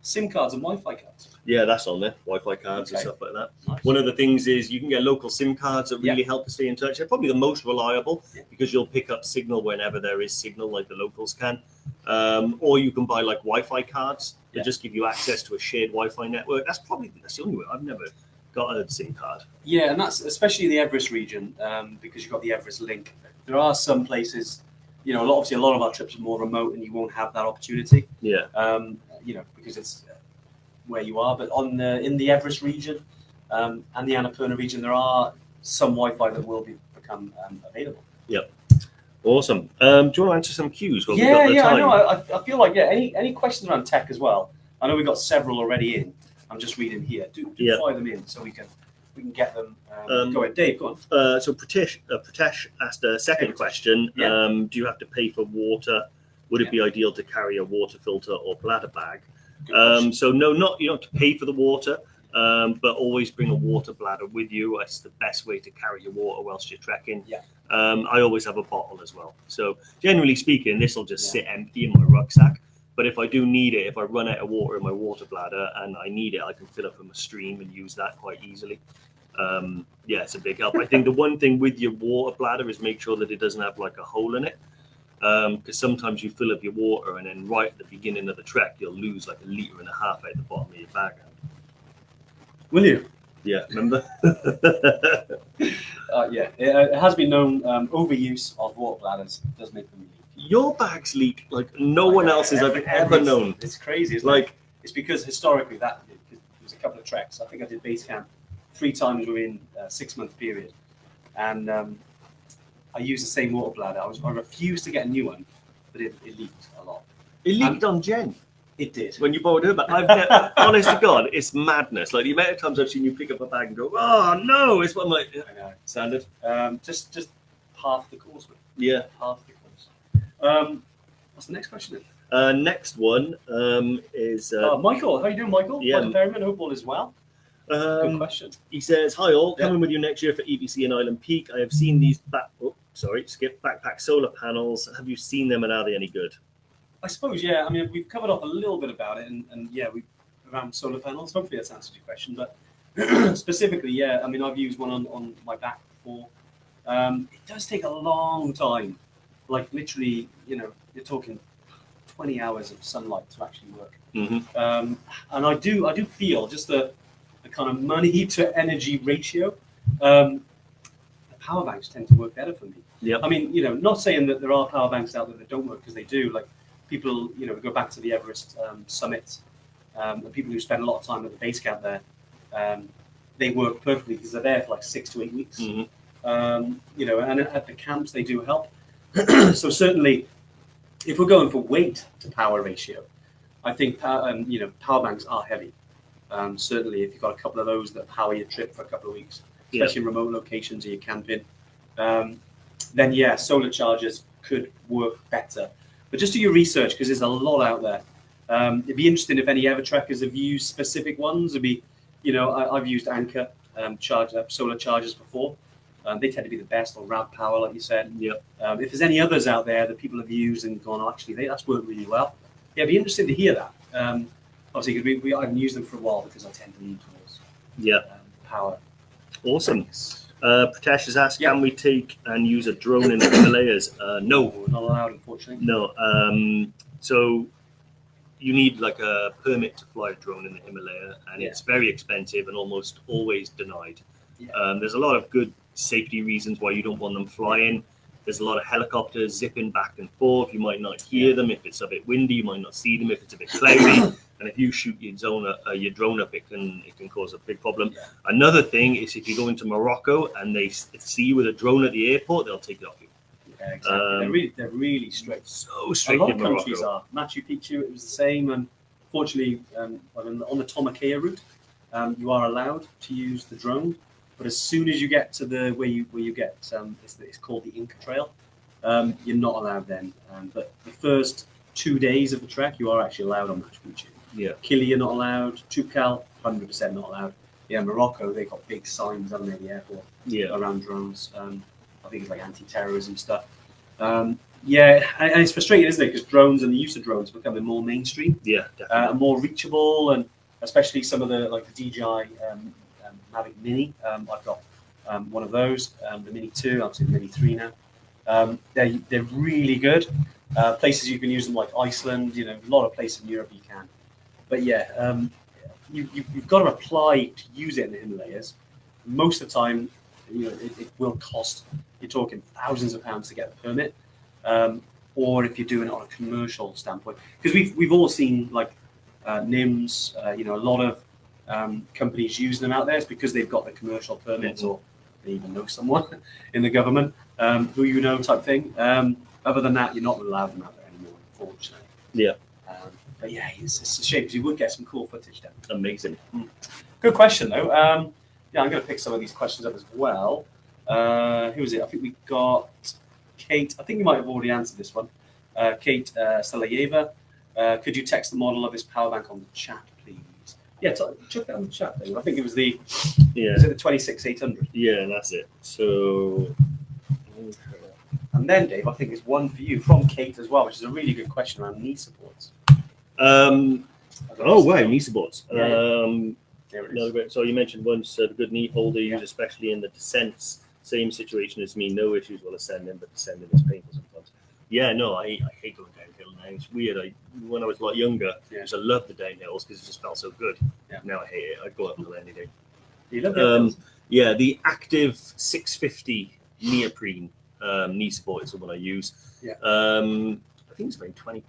SIM cards and Wi-Fi cards. Yeah, that's on there. Wi-Fi cards and stuff like that. Nice. One of the things is you can get local SIM cards that really help to stay in touch. They're probably the most reliable because you'll pick up signal whenever there is signal, like the locals can. Or you can buy like Wi-Fi cards that just give you access to a shared Wi-Fi network. That's the only way. I've never got a SIM card. Yeah, and that's especially in the Everest region because you've got the Everest link. There are some places. Obviously a lot of our trips are more remote and you won't have that opportunity. Yeah. Because it's where you are. But in the Everest region and the Annapurna region, there are some Wi-Fi that will become available. Yep. Awesome. Do you want to answer some cues? I know. I feel like, any questions around tech as well? I know we've got several already in. I'm just reading here. Do fire them in so we can we can get them. Go ahead, Dave. Go on. So Pratesh asked a second question. Yeah. Do you have to pay for water? Would it be ideal to carry a water filter or bladder bag? So no, you don't have to pay for the water, but always bring a water bladder with you. It's the best way to carry your water whilst you're trekking. Yeah. I always have a bottle as well. So generally speaking, this will just sit empty in my rucksack. But if I do need it, if I run out of water in my water bladder and I need it, I can fill up from a stream and use that quite easily. It's a big help. I think the one thing with your water bladder is make sure that it doesn't have like a hole in it. Because sometimes you fill up your water and then right at the beginning of the trek, you'll lose like 1.5 liters out the bottom of your bag. Will you? Yeah, remember? It has been known overuse of water bladders does make them leak. Your bags leak like no one else's I've ever known. It's crazy. It's because historically there was a couple of treks. I think I did base camp 3 times within a 6-month period, and I used the same water bladder. I refused to get a new one, but it leaked a lot. It leaked on Jen. It did. When you borrowed her, but honest to God, it's madness. Like the amount of times I've seen you pick up a bag and go, "Oh no!" It's one like I know. Standard. Just half the course, mate. Yeah, half the course. What's the next question then? Next one is Michael. How are you doing, Michael? Yeah. Michael Perryman, hope all is well. Good question. He says, "Hi all, coming with you next year for EBC and Island Peak. I have seen these backpack solar panels. Have you seen them and are they any good?" I suppose, yeah. I mean, we've covered off a little bit about it, and we around solar panels. Hopefully, that's answered your question. But specifically, yeah. I mean, I've used one on my back before. It does take a long time. Like literally, you're talking 20 hours of sunlight to actually work. Mm-hmm. And I do feel just the kind of money to energy ratio. The power banks tend to work better for me. Yeah. I mean, not saying that there are power banks out there that don't work, because they do. Like people, go back to the Everest summit, and people who spend a lot of time at the base camp there, they work perfectly because they're there for like 6 to 8 weeks. Mm-hmm. And at the camps they do help. So certainly, if we're going for weight to power ratio, I think power banks are heavy. Certainly, if you've got a couple of those that power your trip for a couple of weeks, especially in remote locations or you're camping, then yeah, solar chargers could work better. But just do your research, because there's a lot out there. It'd be interesting if any EverTrekkers have used specific ones. It'd be, I've used Anchor solar chargers before. They tend to be the best, or RAV Power, like you said. Yeah. If there's any others out there that people have used and gone, actually, that's worked really well. Yeah, it'd be interesting to hear that. Obviously, because I haven't used them for a while because I tend to lean towards power. Awesome. Pratesh has asked, can we take and use a drone in the Himalayas? No. Not allowed, unfortunately. No. So you need like a permit to fly a drone in the Himalaya, and it's very expensive and almost always denied. Yeah. There's a lot of good safety reasons why you don't want them flying. There's a lot of helicopters zipping back and forth. You might not hear them if it's a bit windy. You might not see them if it's a bit cloudy. And if you shoot your drone up, it can cause a big problem. Yeah. Another thing is if you go into Morocco and they see you with a drone at the airport, they'll take it off you. Yeah, exactly. They're really strict. So strict. A lot of countries are. Machu Picchu, it was the same. And fortunately, on the Tomakea route, you are allowed to use the drone. But as soon as you get to the where you get, it's called the Inca Trail, you're not allowed then. But the first 2 days of the trek, you are actually allowed on Machu Picchu. Yeah. Kili, you're not allowed. Tukal, 100% not allowed. Yeah, Morocco, they got big signs, haven't they, at the airport around drones. I think it's like anti-terrorism stuff. And it's frustrating, isn't it? Because drones and the use of drones are becoming more mainstream. Yeah, definitely. More reachable, and especially some of the DJI Mavic Mini. I've got one of those, the Mini 2, obviously the Mini 3 now. They're really good. Places you can use them like Iceland, a lot of places in Europe you can. But you've got to apply to use it in the Himalayas. Most of the time, it will cost, you're talking thousands of pounds to get the permit. Or if you're doing it on a commercial standpoint. Because we've all seen like NIMS, a lot of companies using them out there. It's because they've got the commercial permits, or they even know someone in the government who type thing. Other than that, you're not allowed them out there anymore, unfortunately. Yeah. But yeah, it's a shame because you would get some cool footage then. Amazing. Good question though. Yeah, I'm going to pick some of these questions up as well. Who is it? I think we got Kate. I think you might have already answered this one. Kate Salayeva. Could you text the model of this power bank on the chat, please? Yeah, check that on the chat, Dave. I think it was the is it the 26800? Yeah, that's it. So, and then Dave, I think there's one for you from Kate as well, which is a really good question around knee supports. Oh wow, knee supports. There it is. So you mentioned once the good knee holder used, especially in the descents. Same situation as me, no issues while ascending, but descending is painful sometimes. Yeah, no, I hate going downhill now. It's weird. When I was a lot younger, I used to love the downhills because it just felt so good. Yeah. Now I hate it. I'd go uphill any day. You love the yeah, the Active 650 neoprene knee support is the one I use. Yeah. I think it's about £20,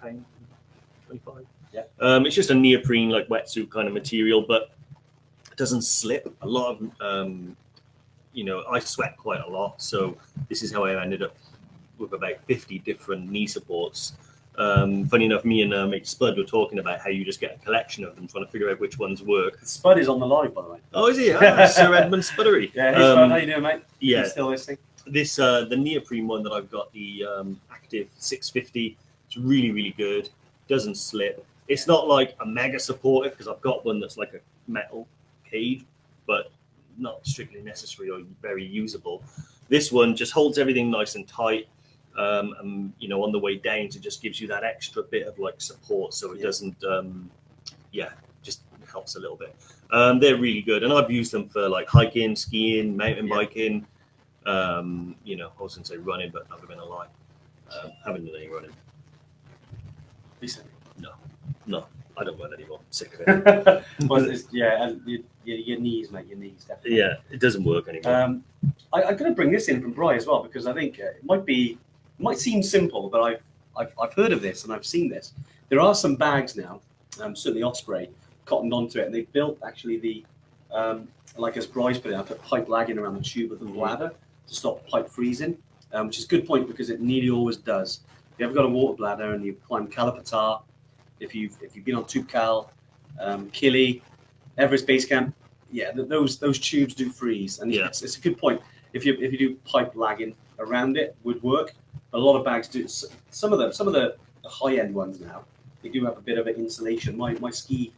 25. Yeah. It's just a neoprene like wetsuit kind of material, but it doesn't slip. A lot of I sweat quite a lot, so this is how I ended up with about 50 different knee supports. Funny enough, me and mate Spud were talking about how you just get a collection of them, trying to figure out which ones work. Spud is on the live, by the way. Oh, is he? Sir Edmund Spuddery. Yeah, hey Spud, how you doing, mate? Yeah, still listening. This the neoprene one that I've got, the Active 650. It's really, really good. Doesn't slip. It's not like a mega supportive because I've got one that's like a metal cage, but not strictly necessary or very usable. This one just holds everything nice and tight, and on the way down, it just gives you that extra bit of like support, so it doesn't, just helps a little bit. They're really good, and I've used them for like hiking, skiing, mountain biking. I was going to say running, but I'm not going to lie, haven't done any running. Recently? No, I don't run anymore. I'm sick of it. Well, and your knees, mate. Your knees, definitely. Yeah, it doesn't work anymore. I'm going to bring this in from Bri as well because I think it might seem simple, but I've heard of this and I've seen this. There are some bags now, certainly Osprey, cottoned onto it, and they built actually the like as Bri's put it, I put pipe lagging around the tube of the bladder to stop pipe freezing, which is a good point because it nearly always does. If you ever got a water bladder and you climb Kalapatar, if you've been on Tube Cal, Kili, Everest Base Camp, those tubes do freeze, and it's a good point. If you do pipe lagging around it, would work. A lot of bags do. Some of the high end ones now, they do have a bit of an insulation. My ski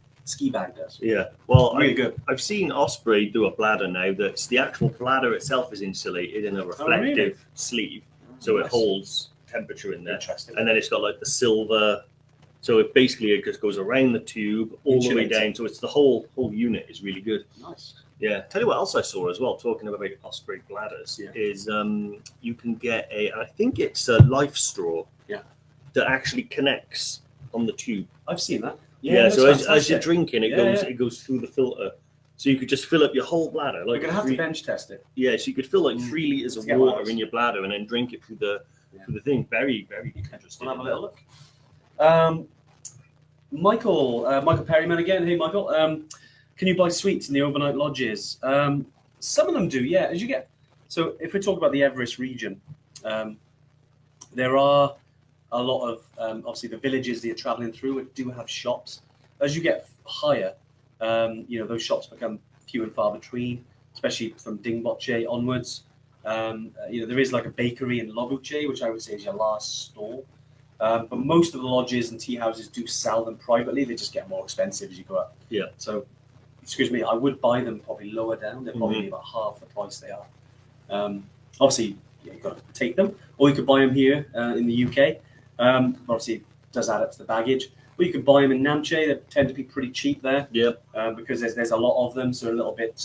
bag does. Yeah, well, really good. I've seen Osprey do a bladder now that's the actual bladder itself is insulated in a reflective sleeve, so it holds temperature in there. Interesting. And then it's got like the silver. So it just goes around the tube all the way down. So it's the whole unit is really good. Nice. Yeah. Tell you what else I saw as well, talking about Osprey bladders, is you can get I think it's a life straw that actually connects on the tube. I've seen that. Yeah, so as you're drinking, it goes through the filter. So you could just fill up your whole bladder. Like you're going to have to bench test it. Yeah, so you could fill like 3 liters of water in your bladder and then drink it through the thing. Very, very interesting. We'll have a little look. Michael Perryman again. Hey, Michael. Can you buy suites in the overnight lodges? Some of them do, yeah. So if we talk about the Everest region, there are a lot of, obviously the villages that you're traveling through do have shops. As you get higher, those shops become few and far between, especially from Dingboche onwards. There is like a bakery in Lobuche, which I would say is your last stall. But most of the lodges and tea houses do sell them privately. They just get more expensive as you go up. Yeah. So, excuse me, I would buy them probably lower down. They're probably about half the price they are. Obviously, you've got to take them, or you could buy them here in the UK. Obviously, it does add up to the baggage. But you could buy them in Namche. They tend to be pretty cheap there. Yeah. Because there's a lot of them, so a little bit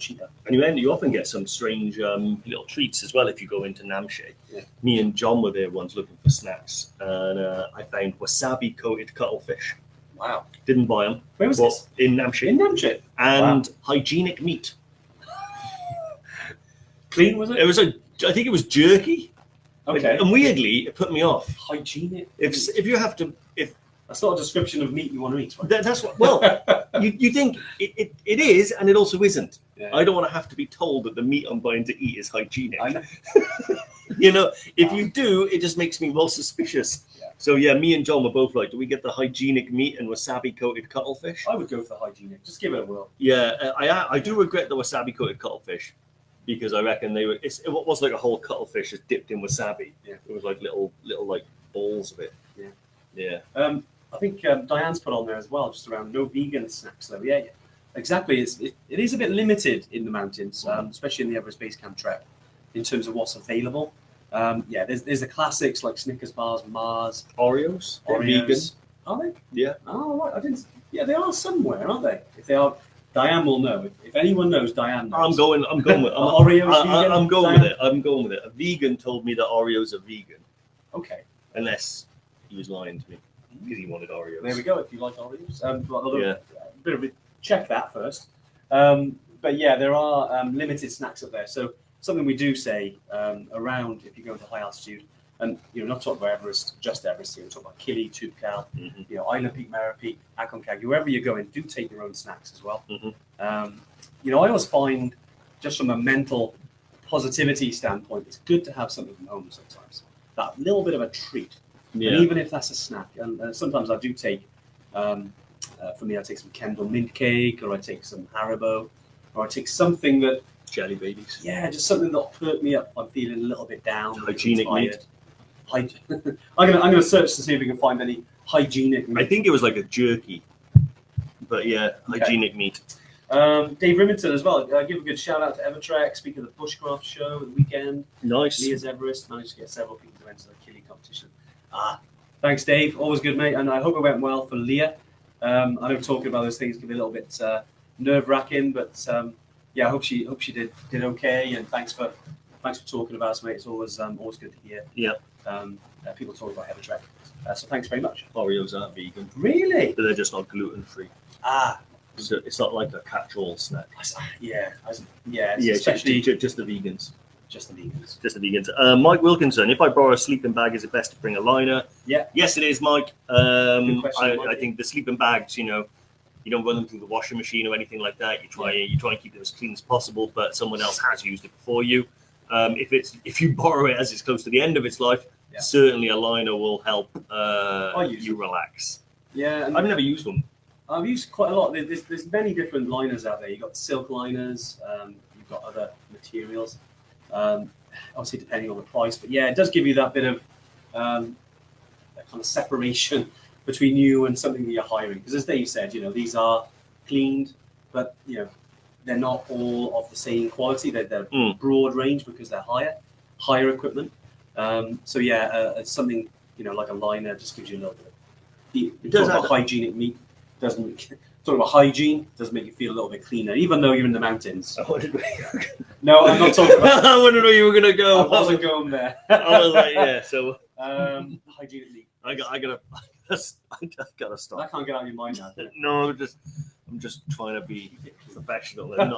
cheaper. And you often get some strange little treats as well if you go into Namche. Yeah. Me and John were there once looking for snacks, and I found wasabi coated cuttlefish. Wow! Didn't buy them. Where was this? In Namche. In Namche. And hygienic meat. Clean was it? I think it was jerky. Okay. And weirdly, it put me off. Hygienic. If you have to, that's not a description of meat you want to eat, right? That's what. Well, you think it is, and it also isn't. Yeah. I don't want to have to be told that the meat I'm buying to eat is hygienic. I know. If you do, it just makes me more suspicious. So yeah, me and John were both like, do we get the hygienic meat and wasabi coated cuttlefish? I would go for the hygienic. Just give it a whirl. Yeah, I do regret the wasabi coated cuttlefish because I reckon it was like a whole cuttlefish just dipped in wasabi. Yeah. It was like little like balls of it. Yeah. I think Diane's put on there as well, just around no vegan snacks though. Yeah, exactly. It is a bit limited in the mountains, especially in the Everest Base Camp trek, in terms of what's available. There's the classics like Snickers bars, Mars, Oreos. They're vegan. Are they? Yeah. Oh, right. I didn't. Yeah, they are somewhere, aren't they? If they are, Diane will know. If anyone knows, Diane knows. I'm going with Oreos. Vegan, I'm going Diane? with it. I'm going with it. A vegan told me that Oreos are vegan, Okay. unless he was lying to me because he wanted Oreos. There we go. If you like Oreos, Yeah. A bit of a check that first. But yeah, there are limited snacks up there. So something we do say around if you go to high altitude, and not talking about Everest, just Everest here. We're talking about Kili, Toubkal, Island Peak, Mera Peak, Aconcagua, wherever you're going, do take your own snacks as well. I always find, just from a mental positivity standpoint, it's good to have something from home sometimes. That little bit of a treat. Yeah. And even if that's a snack, and sometimes I do take, for me, I take some Kendall mint cake, or I take some Haribo, or I take something that, Jelly babies. yeah, just something that'll perk me up if I'm feeling a little bit down. Hygienic meat. I'm gonna search to see if we can find any hygienic meat. I think it was like a jerky, but yeah, Okay. hygienic meat. Dave Remington as well. Give a good shout out to EverTrek. Speaking of the bushcraft show at the weekend, Nice. Leah's Everest managed to get several people to enter the Kili competition. Thanks, Dave. Always good, mate. And I hope it went well for Leah. I know talking about those things can be a little bit nerve-wracking, but I hope she did okay. And thanks for talking about us, mate. It's always good to hear. Yeah. People talk about EverTrek. So thanks very much. Oreos are vegan, Really? but they're just not gluten free. So it's not like a catch-all snack. Yeah. Especially Especially just the vegans. just the vegans. Just the vegans. Mike Wilkinson, if I borrow a sleeping bag, is it best to bring a liner? Yeah. Yes, it is, Mike. Good question, I think the sleeping bags, you don't run them through the washing machine or anything like that. You try and keep them as clean as possible, but someone else has used it before you. If you borrow it as it's close to the end of its life, certainly a liner will help you relax. Yeah, and I've never used one. I've used quite a lot. There's many different liners out there. You've got silk liners, you've got other materials, obviously depending on the price. But yeah, it does give you that bit of that kind of separation between you and something that you're hiring. Because as Dave said, these are cleaned, but they're not all of the same quality. They're broad range because they're higher equipment. It's something like a liner just gives you a little bit. It does have hygienic meat. Talking about hygiene doesn't make you feel a little bit cleaner, even though you're in the mountains. No, I'm not talking about. I wouldn't know you were gonna go. I wasn't going there. I was like, yeah. So hygienic meat. I gotta stop. I can't get out of your mind now. No, I'm just trying to be professional and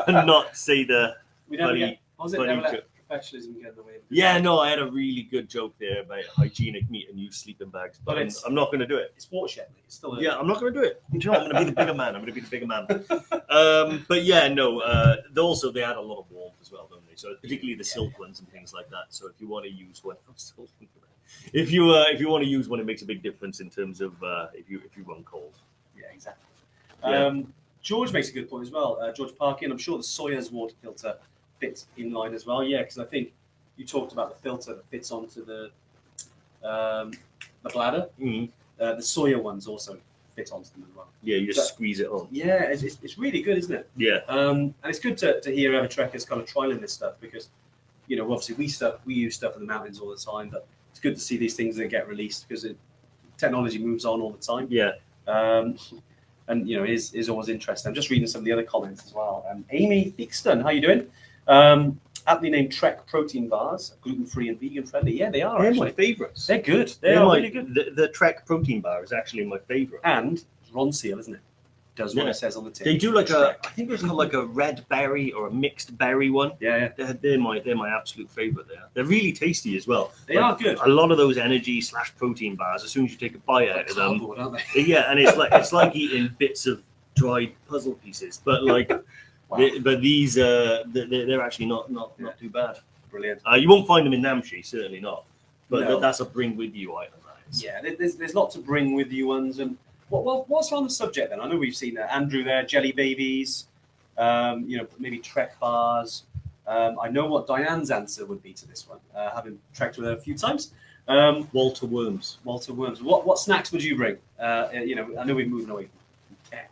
not say the We never funny. get. Never funny let joke. professionalism get in the way. Yeah, no, I had a really good joke there about hygienic meat and used sleeping bags, but I'm not going to do it. It's watershed, mate. It's still. I'm not going to do it. I'm going to be the bigger man. But yeah, no. They add a lot of warmth as well, don't they? So particularly the silk ones and things like that. So if you want to use one, I'm still thinking about it. If you want to use one, it makes a big difference in terms of if you run cold. Yeah, exactly. Yeah. George makes a good point as well. George Parkin, I'm sure the Sawyer's water filter fits in line as well. Yeah, because I think you talked about the filter that fits onto the bladder. Mm-hmm. The Sawyer ones also fit onto them as well. Yeah, you just squeeze it on. Yeah, it's really good, isn't it? Yeah. And it's good to hear EverTrekkers kind of trialing this stuff because, obviously we use stuff in the mountains all the time, but it's good to see these things that get released because technology moves on all the time. Yeah. And it is always interesting. I'm just reading some of the other comments as well. Amy Theakston, how you doing? Aptly named Trek protein bars, gluten-free and vegan-friendly. Yeah, they are. They're actually my favourites. They're good. They are really good. The Trek protein bar is actually my favourite. And Ron Seal, isn't it? Does what it says on the tin. They do I think there's like a red berry or a mixed berry one. Yeah. They're my absolute favourite there. They're really tasty as well. They are good. A lot of those energy/protein bars, as soon as you take a bite out of them, aren't they? yeah, and it's like eating bits of dried puzzle pieces. But like, Wow. but these they're actually not too bad. Brilliant. You won't find them in Namche, certainly not. But No. that's a bring with you item. That Yeah, there's lots to bring with you ones. And what's on the subject then? I know we've seen Andrew there, jelly babies, maybe Trek bars. I know what Diane's answer would be to this one, having trekked with her a few times. Walter Worms. Walter Worms. What snacks would you bring? I know we're moving away from tech,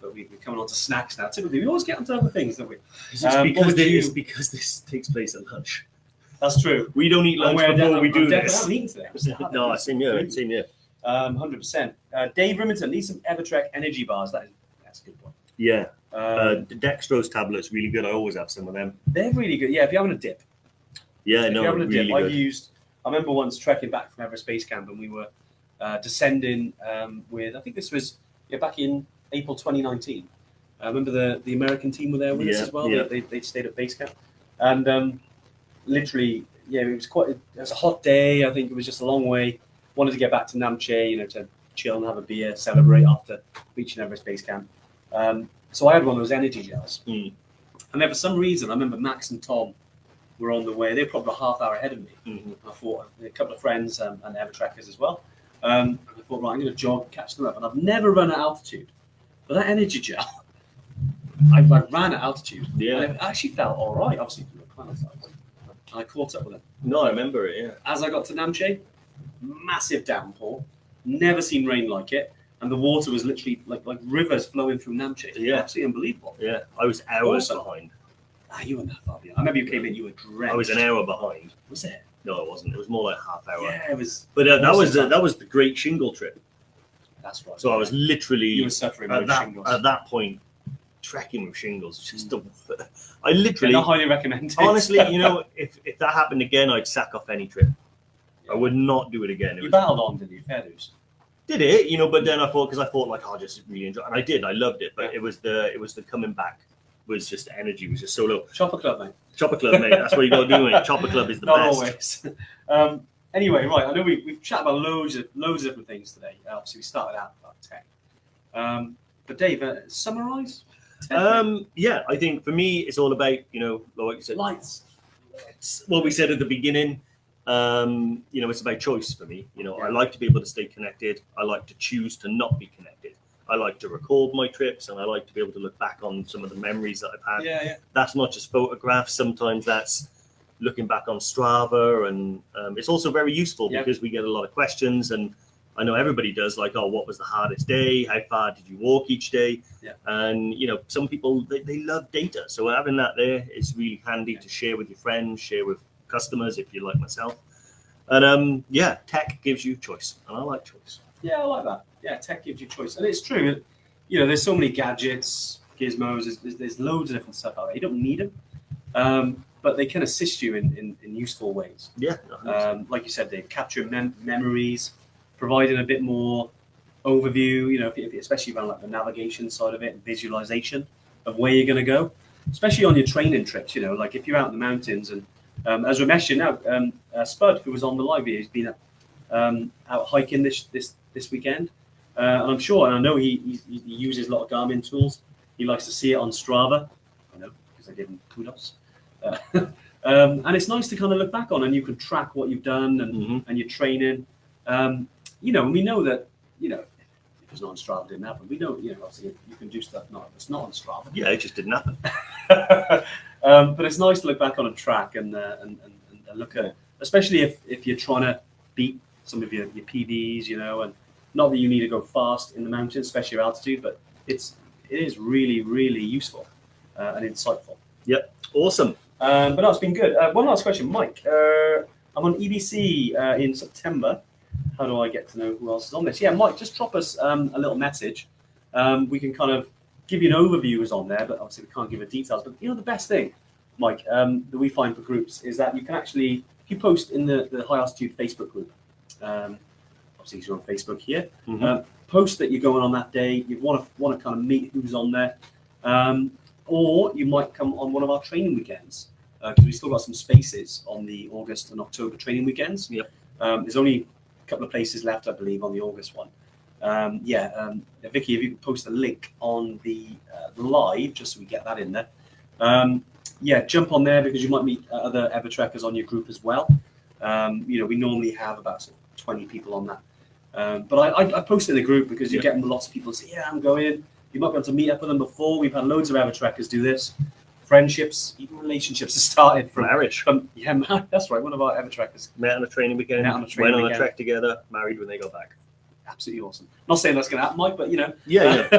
but we're coming on to snacks now. Typically, we always get onto other things, don't we? It's because this takes place at lunch. That's true. We don't eat lunch before we do this. No, same here. 100%. Dave Remington needs some EverTrek energy bars. That's a good one. Yeah. The dextrose tablets, really good. I always have some of them. They're really good. Yeah, if you're having a dip. Yeah, if no, you're having a really dip, good. I remember once trekking back from Everest Base Camp, and we were descending with, I think this was back in April 2019. I remember the American team were there with us as well. Yeah. They stayed at base camp, and literally, it was a hot day. I think it was just a long way. Wanted to get back to Namche, to chill and have a beer, celebrate after reaching Everest Base Camp. So I had one of those energy gels, and then for some reason, I remember Max and Tom were on the way. They were probably a half hour ahead of me. I thought a couple of friends and EverTrekkers as well. And I thought, right, I'm going to jog, catch them up. And I've never run at altitude, but that energy gel, I ran at altitude. Yeah. And it actually felt all right. Obviously, from the climate side. And I caught up with it. No, I remember it. Yeah. As I got to Namche, massive downpour. Never seen rain like it. And the water was literally like rivers flowing through Namche. Yeah. Absolutely unbelievable. Yeah. I was hours Awesome. behind. You weren't that far behind. I remember you came in, you were drenched. I was an hour behind. Was it? No, it wasn't. It was more like half hour. Yeah, it was. But that was the Great Shingle Trip. That's right. So I was literally You were suffering at with that shingles. at that point. Trekking with shingles, just I Yeah, literally, not highly recommended. honestly, if that happened again, I'd sack off any trip. I would not do it again. You battled on, didn't you? Fair dues. Did it, but then I thought like I'll just really enjoy, and I did. I loved it, but it was the coming back was just energy was just so low. Chopper Club, mate. Chopper Club, mate. That's what you got to do, mate. Chopper Club is the Not best. always. Anyway, right. I know we've chatted about loads of different things today. Obviously, we started out about tech. But Dave, summarise. Yeah, I think for me, it's all about like you said, Lights. It's what we said at the beginning. It's about choice for me. I like to be able to stay connected. I like to choose to not be connected. I like to record my trips, and I like to be able to look back on some of the memories that I've had. Yeah. That's not just photographs. Sometimes that's looking back on Strava, and it's also very useful because we get a lot of questions, and I know everybody does, like, oh, what was the hardest day? How far did you walk each day? Yeah. And, some people, they love data. So having that there is really handy to share with your friends, share with customers, if you like myself. And, tech gives you choice. And I like choice. Yeah, I like that. Yeah, tech gives you choice. And it's true. There's so many gadgets, gizmos, there's loads of different stuff out there. You don't need them. But they can assist you in useful ways. Yeah. Like you said, they capture memories, providing a bit more overview, especially around like the navigation side of it, and visualization of where you're going to go, especially on your training trips. Like if you're out in the mountains, and as Ramesh now, Spud, who was on the live here, he's been out hiking this weekend, and I'm sure, and I know he uses a lot of Garmin tools. He likes to see it on Strava. I know because I give him kudos. And it's nice to kind of look back on, and you can track what you've done and your training. And we know that, if it's not on Strava, it didn't happen. We know, obviously you can do stuff it's not on Strava. Yeah, it just didn't happen. But it's nice to look back on a track and look at, especially if you're trying to beat some of your PBs, and not that you need to go fast in the mountains, especially at altitude, but it is really, really useful and insightful. Yep, awesome. But no, it's been good. One last question, Mike. I'm on EBC in September. How do I get to know who else is on this? Yeah, Mike, just drop us a little message. We can kind of give you an overview who's on there, but obviously we can't give the details. But the best thing, Mike, that we find for groups is that you can actually, if you post in the High Altitude Facebook group, obviously you're on Facebook here, post that you're going on that day, you want to kind of meet who's on there, or you might come on one of our training weekends, because we've still got some spaces on the August and October training weekends. Yep. There's only a couple of places left, I believe, on the August one. Vicky, if you could post a link on the live, just so we get that in there. Jump on there, because you might meet other EverTrekkers on your group as well. We normally have about 20 people on But I posted in the group because you're getting lots of people say, yeah, I'm going. You might be able to meet up with them before. We've had loads of EverTrekkers do this. Friendships, even relationships have started from Marriage. That's right. One of our EverTrekkers Met on a training weekend, Met on a training went on a weekend. trek together, married when they got back. Absolutely awesome. Not saying that's going to happen, Mike, but Yeah,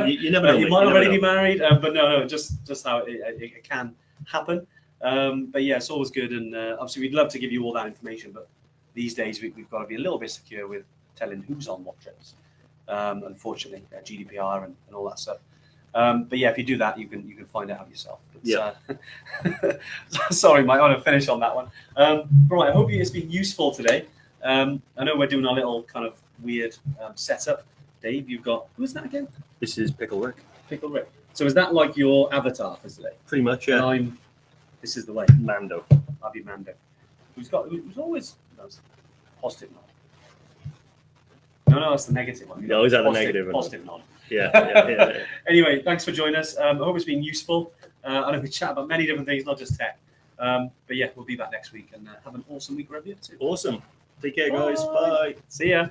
you never know. you mate. might You never already know. be married, but no, just how it can happen. But yeah, it's always good, and obviously we'd love to give you all that information, but these days we've got to be a little bit secure with telling who's on what trips. Unfortunately, GDPR and all that stuff. But yeah, if you do that, you can find out yourself. But, sorry, Mike, I want to finish on that one. Right, I hope it's been useful today. I know we're doing our little kind of weird setup. Dave, you've got, who's that again? This is Pickle Rick. Pickle Rick. So is that like your avatar for today? Pretty much, And yeah. this is the way. Mando. I'll be Mando. Who's always positive nod. No, that's the negative one. You always have the negative one. Positive nod. Yeah. Anyway, thanks for joining us. I hope it's been useful. I know we chat about many different things, not just tech. But yeah, we'll be back next week and have an awesome week wherever you're up to. Awesome. Take care, guys. Bye. See ya.